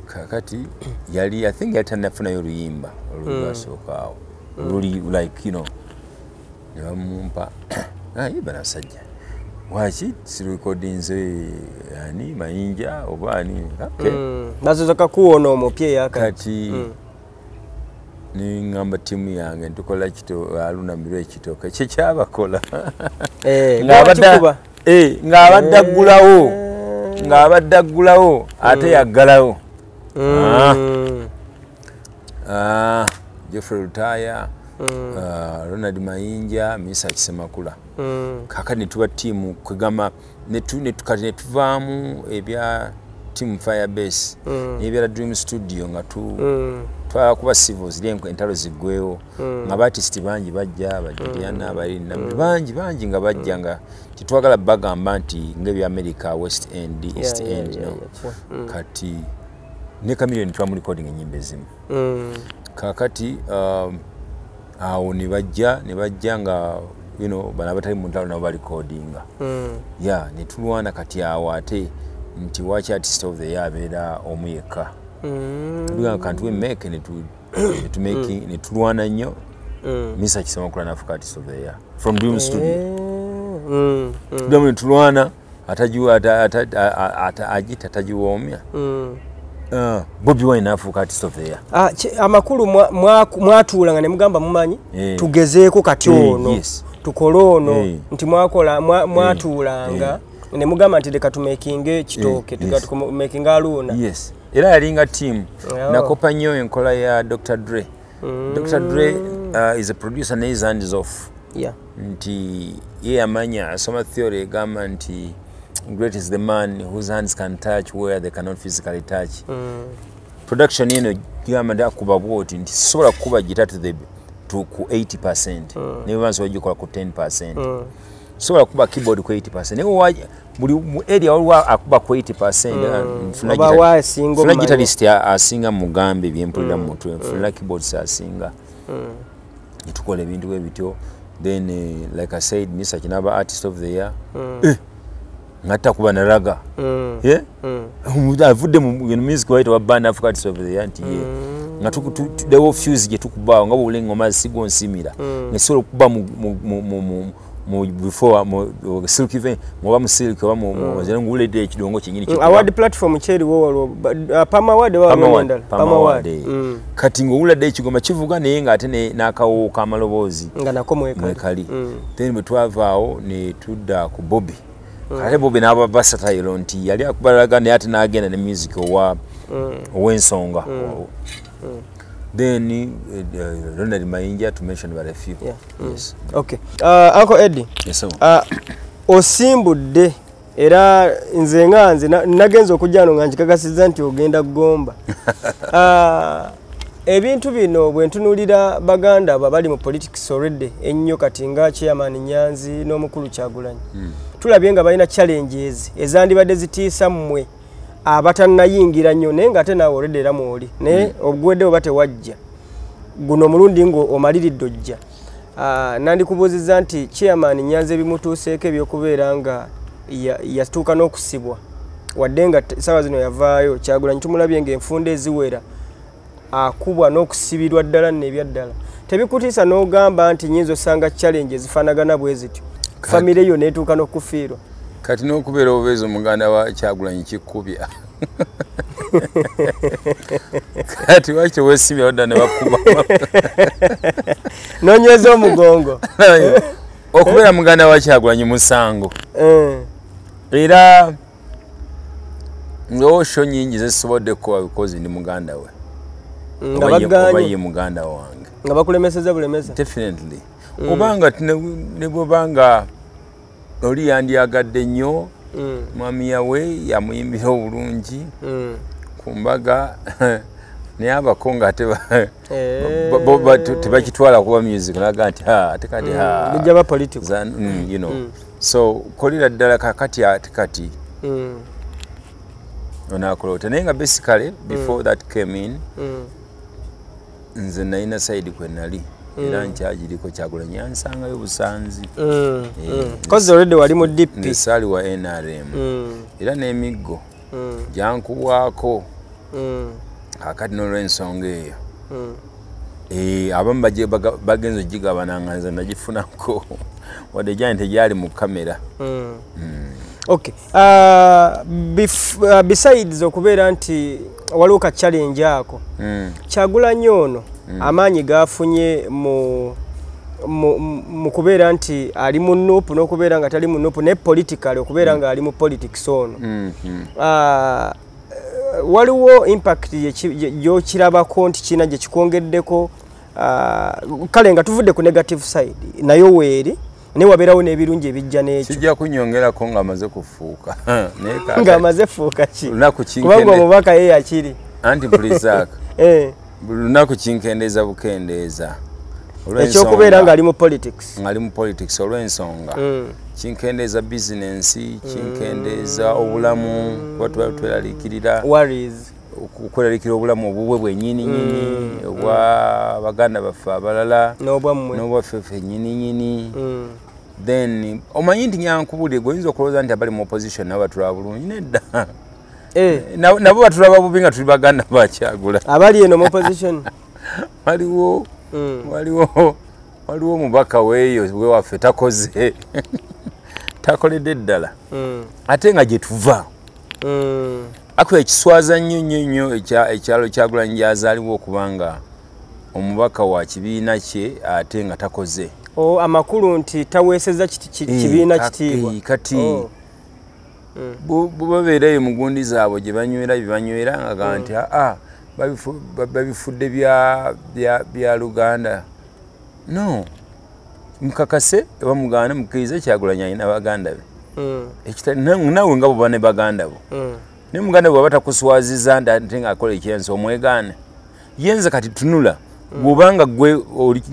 kakati yali I think yatanafuna oluyimba olwasookawo luli like you know ne bamumpa yiba nasajja wachi si recordings yani Mayinja obani okay nazo kakuona omupye yakati ni ngamba timu yange ntukola kito Aruna Mbiru ekitooke kye kyabakola ng'abadde aggulawo ate yaggalawo Geoffrey Lutaya Ronald Mayinja Misa Kisemakula kakati ne tuba tiimu kwegamba kati ne tuvaamu ebya Team Firebase n'ebya Dream Studio nga twala kuba civils entalo ziggwewo nga baartist bangi bajja Bajiliana Balinda bangi nga bajja nga titwagala bagamba nti ng'ebya America West End East End kati ne Chameleone twamu recording enyimba ezimu kakati awo ne bajja nga you know bana batali mu ntalo nabo ba recordinga ne tulwana kati awo ate nti watch artist of the year abeera omu yekka can't we make to making ne tulwana nnyo Misa Kisemakula n'afuuka artist of the year from Dream Studio Dome tulwana ajita tajiwomya Bobby Wine n'afuuka artist of the year amakulu mwatuulanga ne mugamba mumanyi tugezeeko kati ono tukole ono nti mwatuulanga ne mugamba nti leka tumekinge Kitooke tumekinga Aruna era yalinga team nakopa nnyo enkola ya Dr. Dre Dr. Dre is a producer and his hand is off nti ye amanya asoma theory egamba nti great is the man whose hands can touch where they cannot physically touch production eno gamba ndakuba bwoti nti sobola kuba gita to ku 80% ne banso wajikola ku 10% sobola kuba keyboard ku 80% ne waje buli mu area olwa akuba ku 80% funa guitarist asinga mugambe byempulira mu mutwe funa keyboards asinga nitukola ebintu bwe bityo then like I said Misa Kinaba artist of the year ngata kuba na raga avudde mu music white wa band Africa artist of the year nti ngatu the fuse je tukubawo ngabo ulengoma sigo nsimira nesolo kuba mu before silk event ngoba mu silk wa mu ngule de kidongo kinyini award platform cheri wo pama award wa mwenda pama award kati ngula de kigoma kivuga ne nga ate nakawo kamalobozi ngana komwe kali then betwavaawo ne tudda ku Bobby kale Bobby n'aba versatile nti yali akubalaga ne ate n'agenda ne music ow'ensonga then Ronald Mayinja to mention about a few yes okay Uncle Eddie yes osimbudde era nze nganze nagenza okujjano nga nkikakasiza nti ogenda gomba ebintu bino bwe ntunulira baganda bali mu politics already ennyo kati nga chairman Nyanzi n'omukulu Kyagulanyi tulabye nga balina challenges ezandibadde zitiisa mmwe abatannayingira nnyo naye nga ate naawe already era mwoli naye obugwedde oba tewajja guno omulundi ngo omaliridde ojja nandikubuuziza nti chairman Nyanzi ebimutuuseeko ebyokubeera nga yatuuka n'okusibwa wadde nga sawa zino yavaayo Kyagulanyi tumulabye ng'enfunda eziwera akubwa n'okusibirwa ddala n'ebyaddala tebikutiisa n'ogamba nti nyinza osanga challenge zifaanagana bwe zityo famire yo neetuuka n'okufiirwa kati n'okubeera obubeezi omuganda wa Kyagulanyi kikkubya kati waki teweesibya wadda ne bakuba nonyweza omugongo okubeera muganda wa Kyagulanyi musango era ng'osho nyingi zezisoboddeko because ndi muganda we oba ye muganda wange nga bakulemeseza bulemesa definitely obanga ne bwobanga oli yandiyagadde nnyo mwami yawe yamuyimbira obulungi ku mbaga naye abako nga tebakitwala kuba music naga nti ate kati bijja ba politics you know so kolera ddala kakati ate kati onakolota naye nga basically before that came in nze nalina side kwe nali era nkyagiriko Kyagulanyi yansangayo Busanzi kozi already wali mu DP nesali wa NRM era n'emiggo gyankuwaako kakati n'olw'ensonga eyo abamu bagenza ogigabana nga nze nagifunako wadde gyani tegyali mu kamera. Okay. Besides okubeera nti waliwo ka challenge ako Kyagulanyi ono amaanyi gafunye mu kubeera nti ali mu nuupu n'okubeera nga tali mu nuupu ne politically okubeera nga ali mu politics ono waliwo impact gyokirabako nti kina gye kikwongeddeko kale nga tuvudde ku negative side nayo weeri ne wabeerawo n'ebirungi ebijja n'ekyo kijja kunyongerako ng'amaze kufuuka ng'amaze fuuka ki kubanga omubaka ye yakiri anti pulizaaka lunaku kinkendeeza bukendeeza ekyokubeera ng'ali mu politics olw'ensonga kinkendeeza bizinensi kinkendeeza obulamu kuba tuba tweraliikirira okweraliikirira obulamu obubwe bwennyininyini obwa baganda baffe abalala n'obwaffe ffennyininyini then omanyi nti nyankubulire gweoyinza okulowooza nti abali mu opposition nabo batulaba bulungi nedda nabo batulaba bubi nga tuli baganda ba Kyagulanyi abali eno mu opposition waliwo omubaka weeyo wewaffe takoze takoledde ddala ate nga gye tuva akuba ekiswaza nnyo ekyalo Kyagulanyi gyazaaliwo okubanga omubaka wa kibiina kye ate nga takoze amakulu nti taweeseza kibiina kitiibwa kati babeerayo mugundi zaabwe gye banywera byebanywera nga ga nti babifudde bya Luganda no mukakase bamuganda mukkirize Kyagulanyi alina baganda be nawe nga boba ne baganda bo ne muganda bwe batakuswaziza nti nga akola ekyensi omwegaane yenze kati tunula bw'obanga gwe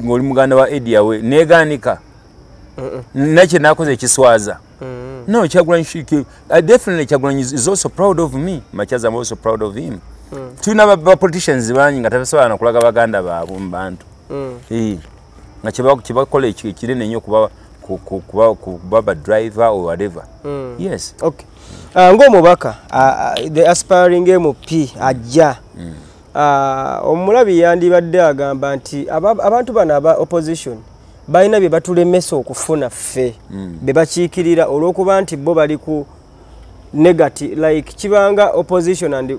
ng'oli muganda wa Ediawe negaanika nakye nakoze ekiswaza no Kyagulanyi definitely Kyagulanyi is also proud of me much as I'm also proud of him tulina politicians bangi nga tabasobola nakulaga baganda baabwe mu bantu nga kyebakola ekinene nnyo kuba ba driver or whatever. Yes. Okay. Ng'omubaka the aspiring MP ajja omulabi yandibadde agamba nti abantu bano aba opposition balina bye batulemesa okufuna ffe be bakiikirira olw'okuba nti bo bali ku negative like kibanga opposition and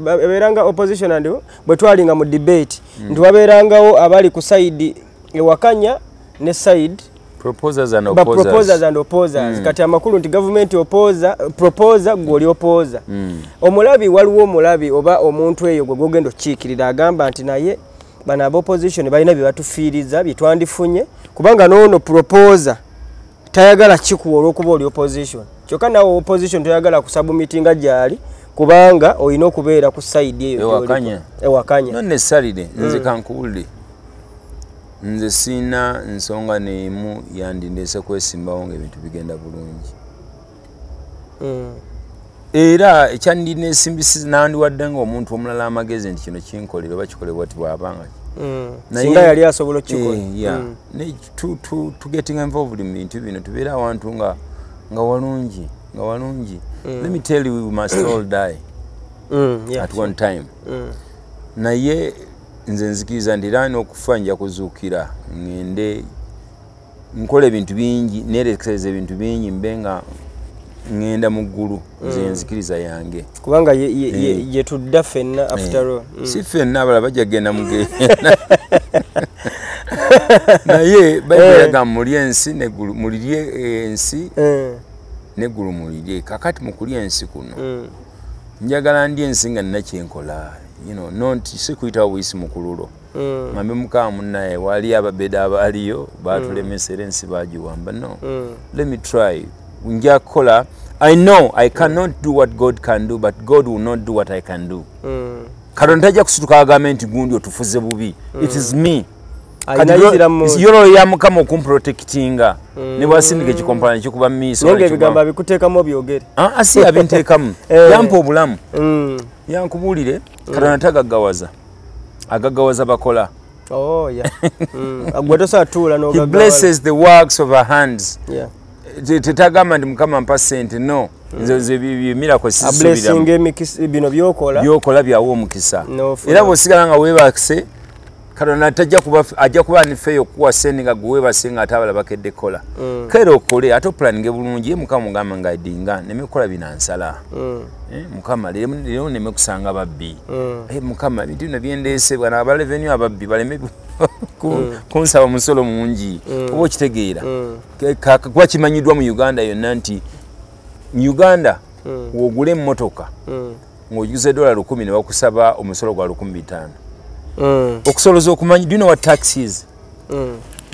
beberanga opposition and bwe twalinga mu debate nti wabeerangawo abali ku side ewakanya ne side proposers and opposers kati amakulu nti government proposer gwoli opposer omulabi waliwo omulabi oba omuntu eyo gwe gogendo kiikirira agamba nti naye bana aba opposition balina bye batufiiriza bye twandifunye kubanga noono proposer tayagala kikuwa olw'okuba oli opposition kyokka nawe opposition toyagala kusabumitinga gyali kubanga olina okubeera ku side eyo ewakanya no necessarily nze kankuwulire nze sina nsonga n'emu yandindeese kwesimbawo ng'ebintu bigenda bulungi era ekyandinesimbisiza nandiwadde ng'omuntu omulala amagezi nti kino kinkolera oba kikolebwa ti bw'abanga singa yali asobola okukikola to getting involved mu bintu bino tubeera awantu nga walungi let me tell you we must all die at one time naye nze nzikiriza nti era n'okufa nja kuzuukira ngende nkola ebintu bingi neerekereza ebintu bingi mbe nga ngenda mu ggulu nze nzikiriza yange kubanga ye tudda ffenna after all si ffenna abalala bajja kgenda mugenda naye bayiraga mulye ensi neggulu mulirye ensi neggulu mulirye kakati mu kulya ensi kuno njagala ndya ensi nga nina kyenkola nonti si kuyitawo buyisi mukululo ngambe mukama munnaye wali ababeda abaaliyo batulemesera ensi bagiwamba no let me try nja kukola I know I cannot do what God can do but God will not do what I can do katonda tajja kusituka agambe nti gundi otufuze bubi it is me yolo ya mukama okumprotectinga ne bwasindika ekikompana nekikuba miiso nonge ebigamba bikuteekamu byogere asi abinteekamu yampa obulamu yankubuulire katonda tagaggawaza agagawaza bakola. Oh yeah. He blesses the works of our hands. Yeah. Tetagamba ndi mukama mpa sente no. Nze miracle sisubira. Blessing emikisi bino byokola. Byokola byawo omukisa. Era bw'osigala nga weebakise Katonda ajja kuba nifeeyo okuwa sente nga gwe weebasinga ate abala bakedde kola. Kera okole ate opulaninge bulungi ye mukama mugamba nga dinga nemikola binansala. Mukama leero neme kusanga babbi. Mukama ebintu bino byendeese bwana aba revenue ababbi baleme kunsaba musolo mungi. Oba okitegeera. Kuba kimanyiddwa mu Uganda yonna nti mu Uganda wogula emmotoka ng'ojuze $10 ne bakusaba omusolo gwa $500. Okusoloza okumanyi, do you know what tax is?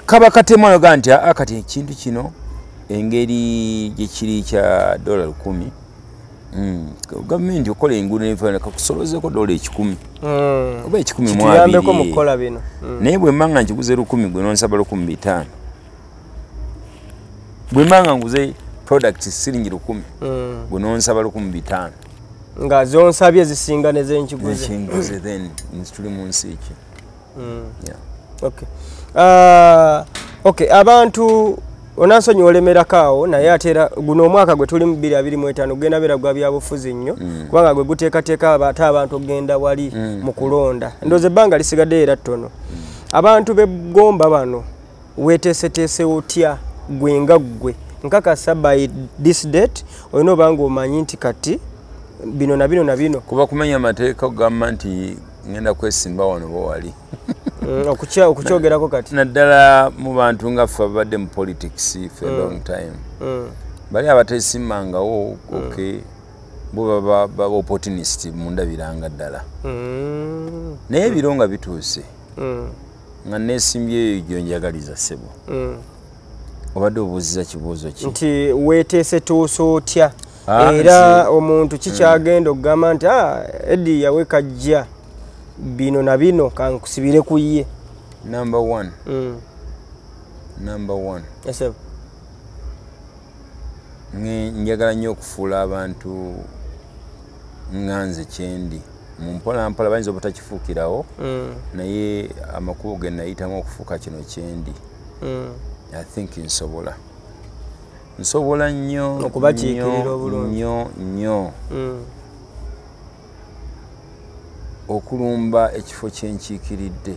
Kaba katemo yoga nti akati ekintu kino engeri gyekiri kya $10. Gavumenti okola enguudo n'enfaana kakusolozeko $10. Oba $10 mu tuyambeko mu kukola bino. Naye bwe mmanga nkiguze $10 gwe n'onsaba $500. Bwe mmanga nguze product siringi $10 gwe n'onsaba $500. Nga zonsabye zisinga nezenkiguze. Nkiguze then tuli mu nsi ki. Yeah. Okay. Okay, abantu onansonyi olemerakaawo naye atera guno omwaka gwe tuli mu 2025 gugenda beera gwa byabufuzi nnyo kubanga gwe guteekateeka ate abantu ogenda wali mu kulonda. Ndowooza ebbanga lisigadde era ttono. Abantu beggomba bano weeteeseteese otya gwe nga ggwe nkakasa by this date olina obanga omanyi nti kati bino na bino na bino kuba kumenya amateeka okugamba nti ngenda kwesimba wano bwewali okukyogerako kati naddala mu bantu nga ffe abadde mu politics for a long time bali abateesimbangawo okay bo baba opportunist mundabiranga ddala naye ebiro nga bituuse nga neesimbyeyo gyo njagaliza ssebo obadde obuuziza kibuuzo ki nti weeteese tuusa otya era omuntu kikyagenda okugamba nti Eddie yawe kajja bino na bino kankusibire ku ye. Number one. Yes sir. Njagala nnyo okufuula abantu nganze kyendi mu mpolampola bayinza obutakifuukirawo naye amakubo ge nayitamu okufuuka kino kyendi. I think nsobola nnyo okubakiikirira obulungi nnyo okulumba ekifo kyenkiikiridde.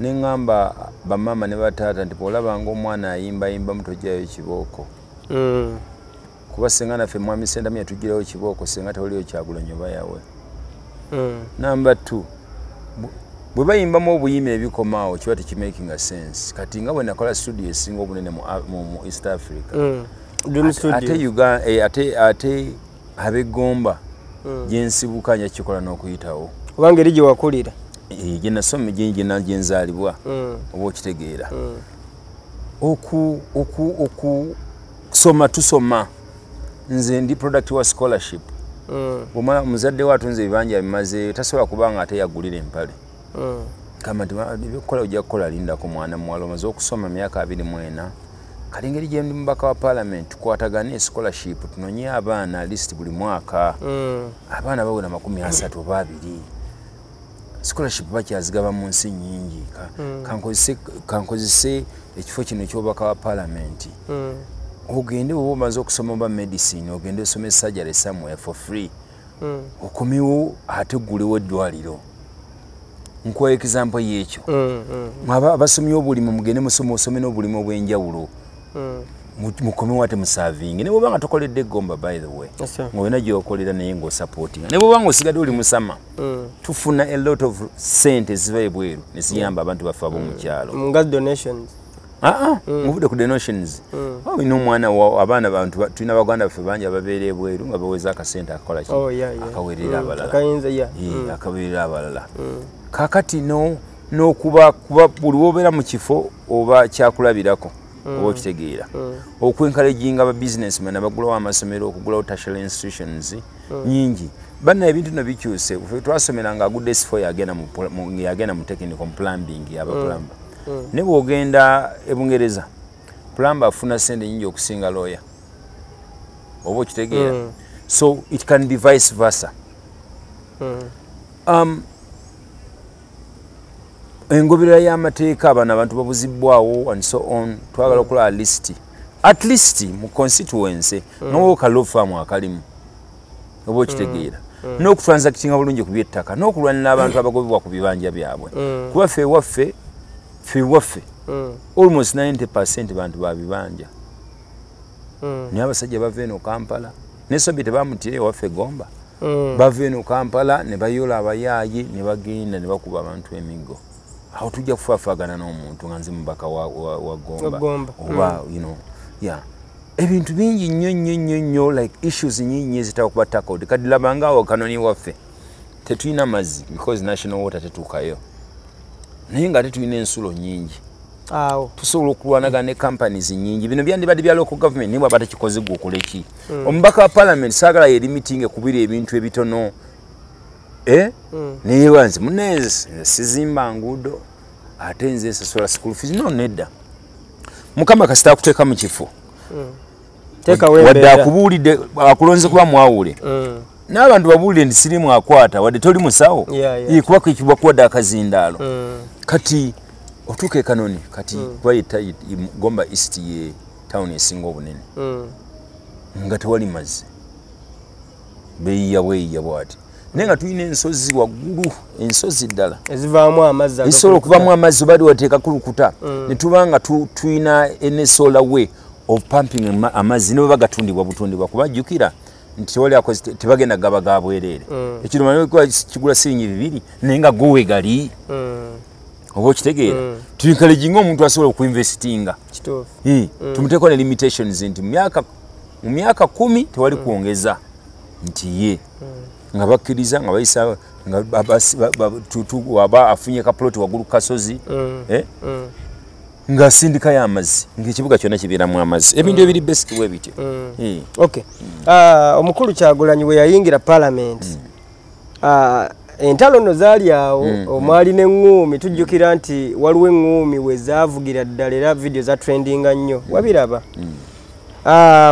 Neŋŋamba bamaama ne bataata nti bw'olabanga omwana ayimbayimba mutojjayo kibooko. Kuba singa naffe mwami Sentamu yatugirayo kibooko singa tewaliyo Kyagulanyi oba yawe. Number 2, bwe bayimbamu obuyimba ebikomaawo kiba tekimakinga sense. Kati nga bwe nakola studio esinga obunene mu East Africa. Ate ab'eggomba gyensibuka nja kikola n'okuyitawo. Kubanga eri gye wakulira. Gye nasoma gye nzaalibwa oba okitegeera. Okusoma tusoma. Nze ndi product wa scholarship. Muzadde wa atunze ebibanja bimaze tasobola kubanga ate yagulira empale. Kama ebyokukola ojja kukola lindako mwana muwala omaze okusoma myaka 24 kali ngeri gye ndi mubaka wa parliament tukwatagane scholarship tunonye abaana list buli mwaka abaana bawera 32 scholarship bakyazigaba mu nsi nnyingi kankozese ekifo kino ekyobaka wa parliament ogende oba omaze okusoma ba medicine ogende osome surgery somewhere for free okomewo ate ggulewo eddwaliro. Nkuwa example y'ekyo. Abasomye obulimu mugende musome n'obulimu obw'enjawulo. Mukomewo ate musavinge. Ne bw'oba nga tokoledde eggomba by the way. Ng'olina gy'okolera naye ng'osupportinga. Ne bw'oba ng'osigadde oli musama. Tufuna a lot of sente ziva ebweru ne ziyamba abantu baffe ab'omu kyalo. Nga donations. Muvudde ku donations. Olina omwana abaana bantu tulina baganda baffe bangi ababeera ebweru nga baweza akasente akakola ki akaweerera abalala. Akaweerera abalala. Kakati n'okuba buli wobeera mu kifo oba kyakulabirako oba okitegeera okwencouraginga aba businessmen abagulawo amasomero okugulawo tertiary institutions nyingi banna ebintu no bikyuse twasomeranga agudde S4 yagenda mu technical plumbing yaba plumber ne bw'ogenda ebungereza plumber afuna sente nyingi okusinga lawyer oba okitegeera so it can be vice versa. engobera y'amateeka abana abantu babuzibwawo and so on twagala okukola at least mu constituency n'owo kalo farm akalimu oba okitegeera n'okutransactinga bulungi ku by'ettaka n'okulwanira abantu abagobebwa ku bibanja byabwe kuba ffe waffe almost 90% bantu ba bibanja naye abasajja bava eno Kampala nesobi tebamutire waffe Gomba bava eno Kampala ne bayola abayaayi ne bagenda ne bakuba abantu emiggo awo tujja kufaafagana n'omuntu nga nze mubaka wa Gomba oba ebintu bingi nnyo like issues nyingi ezitakuba tackled kadi labanga awo kanoni waffe tetulina mazzi because national water tetuukayo naye nga tetulina ensulo nyingi tusobola okulwanagana ne companies nyingi bino byandibadde bya local government niba batakikoze gwe okoleki omubaka wa parliament saagala yeri meeting ekubira ebintu ebitono naye wanze muneze sizimba nguudo ate nze nsasola school fees no nedda mukama kasita akuteeka mu kifo wadde akubuulidde akulonze kuba mwawule n'abantu babuulire nti sirimu akwata wadde toli musawo kuba kwekibwa kuwadde akazindaalo kati otuuka e Kanoni kati bayita Gomba East ye town esinga obunene nga tewali mazzi beeyiya bwati naye nga tulina ensozi waggulu ensozi ddala ezivaamu amazzi ezisobola okuvaamu amazzi obadde wateeka kulukuta ne tuba nga tulina enesola way of pumping amazzi ne bwe bagatundibwa butundibwa kuba jjukira nti tebagenda gaba ga bwereere ekiro manyi kigula siringi 2 naye nga gowe gali oba okitegeera tuinkalejinga omuntu asobola okuinvestinga tumuteeko ne limitations nti mu myaka 10 tewali kwongeza nti ye nga bakkiriza nga bayisa waba afunye kaploti waggulu kasozi nga sindika y'amazzi ng'ekibuga kyonna kibeeramu amazzi ebintu ebiri basic bwe bityo omukulu Kyagulanyi bwe yayingira parliament entalo nno zaali awo omwali n'eŋŋuumi tujjukira nti waliwo eŋŋuumi we zaavugira ddala era video za trendinga nnyo wabiraba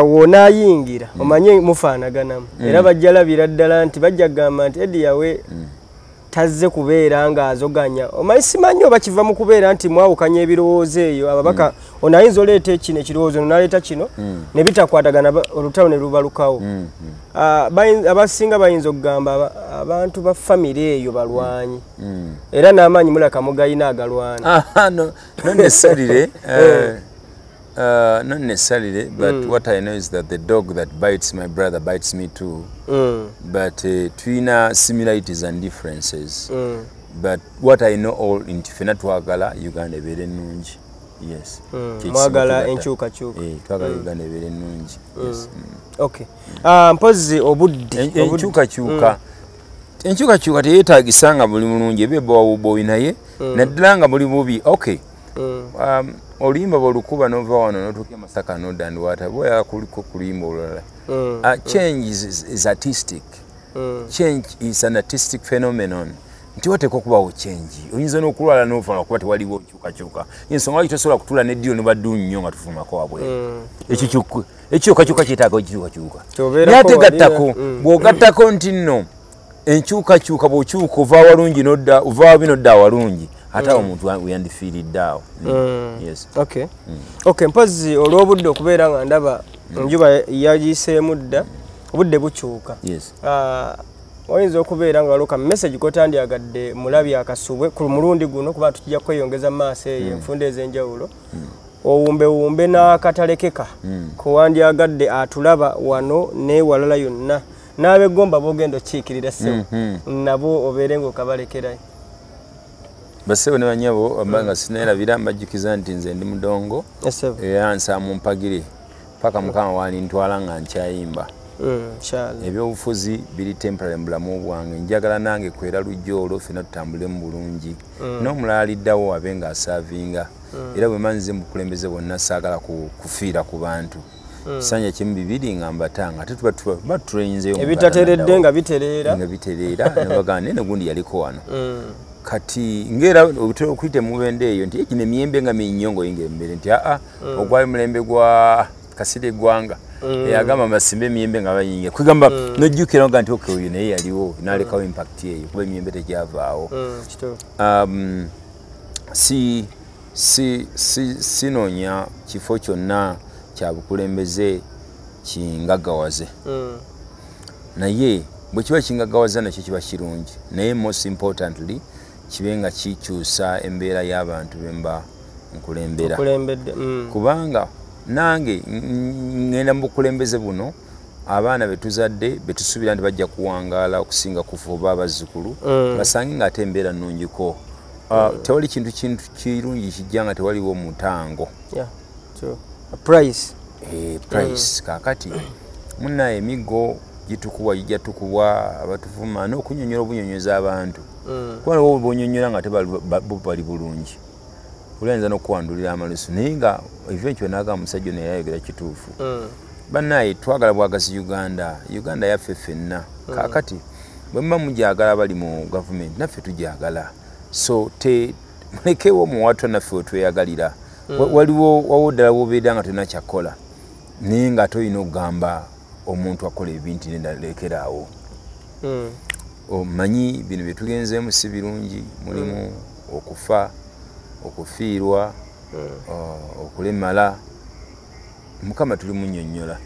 wona ayingira omanye mufaanaganamu era bajja labira ddala nti bajja kugamba nti Eddie yawe tazze kubeera ng'azoganya omanyi simanyi oba kiva mu kubeera nti mwawukanya ebirowoozo eyo ababaka ono ayinza oleeta ekino ekirowoozo naleeta kino ne bitakwatagana olutalo ne lubalukawo abasinga bayinza okugamba abantu ba famire eyo balwanyi era n'amaanyi mulaka mugayina agalwana not necessarily, but what I know is that the dog that bites my brother bites me too. But twina similarities and differences. But what I know all in Tifenatwagala, Uganda very nunji. Yes. Mwagala enchuka-chuka. Twagala Uganda very nunji. Yes. Okay. Mpozi obudde. Enchuka-chuka. Enchuka-chuka teyetaagisanga buli mulungi ebeba wawubowi naye. Naddala nga buli bubi. Okay. Oluyimba bwolukuba nova wano notuuka Masaka Nod and Water boya kuliko kuluyimba olulala. Change is artistic. Change is an artistic phenomenon. Nti wateekwa okubawo change. Oyinza n'okulwala n'ofa lwakuba tewaliwo okyukakyuka. Ensonga lwaki tosobola kutuula n'eddiiro ne baddu nnyo nga tufumako wabweru. Ekyukakyuka kyetaaga ekyukakyuka. Naye ate gattako bw'ogattako nti nno enkyukakyuka bw'okyuka ova awalungi n'odda ova wabi n'odda awalungi. Hata omuntu weyandifiiridde awo. Yes. Okay. Okay, mpozi olw'obudde okubeera nga ndaba enjuba yagiseemu dda obudde bukyuka. Yes. Oyinza okubeera nga waliwo message kotandyagadde mulabi akasubwe ku mulundi guno kuba tujja kweyongeza maaso eyo enfunda ez'enjawulo owumbewumbe n'akatalekeka kuwandyagadde atulaba wano n'ewalala yonna n'ab'eggomba b'ogenda okiikirira ssebo nabo obeere ng'okabalekerayo. Basebo ne banyabo ambanga sinerabira mbajjukiza nti nze ndi mudongo yansa mu mpagire paka mukama wali ntwala nga nkyayimba ebyobufuzi biri temporary mu bulamu bwange njagala nange kwera lujjo olwo ffena tutambule mu bulungi n'omulala aliddawo abe nga asaavinga era bwe manze mu bukulembeze bwonna saagala kufiira ku bantu kisanja kimu bibiri nga mbatanga ate tuba tulayinzeyo ebitateredde nga bitereera ne bagamba nene gundi yaliko wano kati ngera okuyite mubende eyo nti ekino emiyembe nga minyongo yinga emmere nti ogwali mulembe gwa Kasire Gwanga eyagamba basimbe emiyembe nga bayinga kwegamba nojjukira nga nti okay oyo naye yaliwo n'alekawo impact eyo kuba emiyembe tegyavaawo sinoonya kifo kyonna kya bukulembeze kingaggawaze naye bwe kiba kingaggawaza nakyo kiba kirungi naye most importantly kibe nga kikyusa embeera y'abantu bemba nkulembera kubanga nange ngenda mu bukulembeze buno abaana betuzadde betusuubira nti bajja kuwangaala okusinga kufuba abazzukulu basange ng'ate embeera nnungiko tewali kintu kirungi kijja nga tewaliwo mutango price kakati munnaye emiggo gitukuwa gijja tukubwa abatuvuma n'okunyonyola obunyonyoza abantu kubanga bo bonyonyola nga bali bulungi olayinza n'okuwandulira amalusu naye nga eventually naga musajja naye yayogera kituufu bannaye twagala bwagazi uganda yaffe ffenna kakati bwe muba mujagala bali mu gavumenti naffe tujagala so mulekewo muwatwa naffe wetweyagalira waliwo ddala wobeera nga tolina kyakkola naye nga tolina okugamba omuntu akola ebintu nendalekeraawo omanyi bino byetugenzeemu si birungi mulimu okufa okufiirwa okulemala mukama tuli munnyonnyola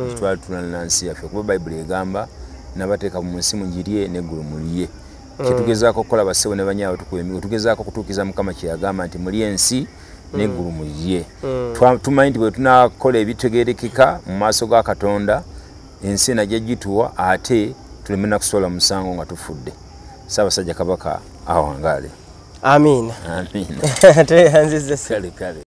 kitwala tulana nsi yaffe kuba bayibuli egamba nabateeka mu nsi mugirye neggulu mulye kyetugezaako okukola bassebo ne banyaabo tukuba tugezaako okutuukiza mukama kyeyagamba nti muli ensi neggulu mulye tumanyi nti bwe tunakola ebitegeerekeka mu maaso ga Katonda ensi najja gituwa ate tuleme na kusola musango nga tufudde Ssaabasajja Kabaka awangaale. Amiina. Amiina. Tweyanziza. Kale.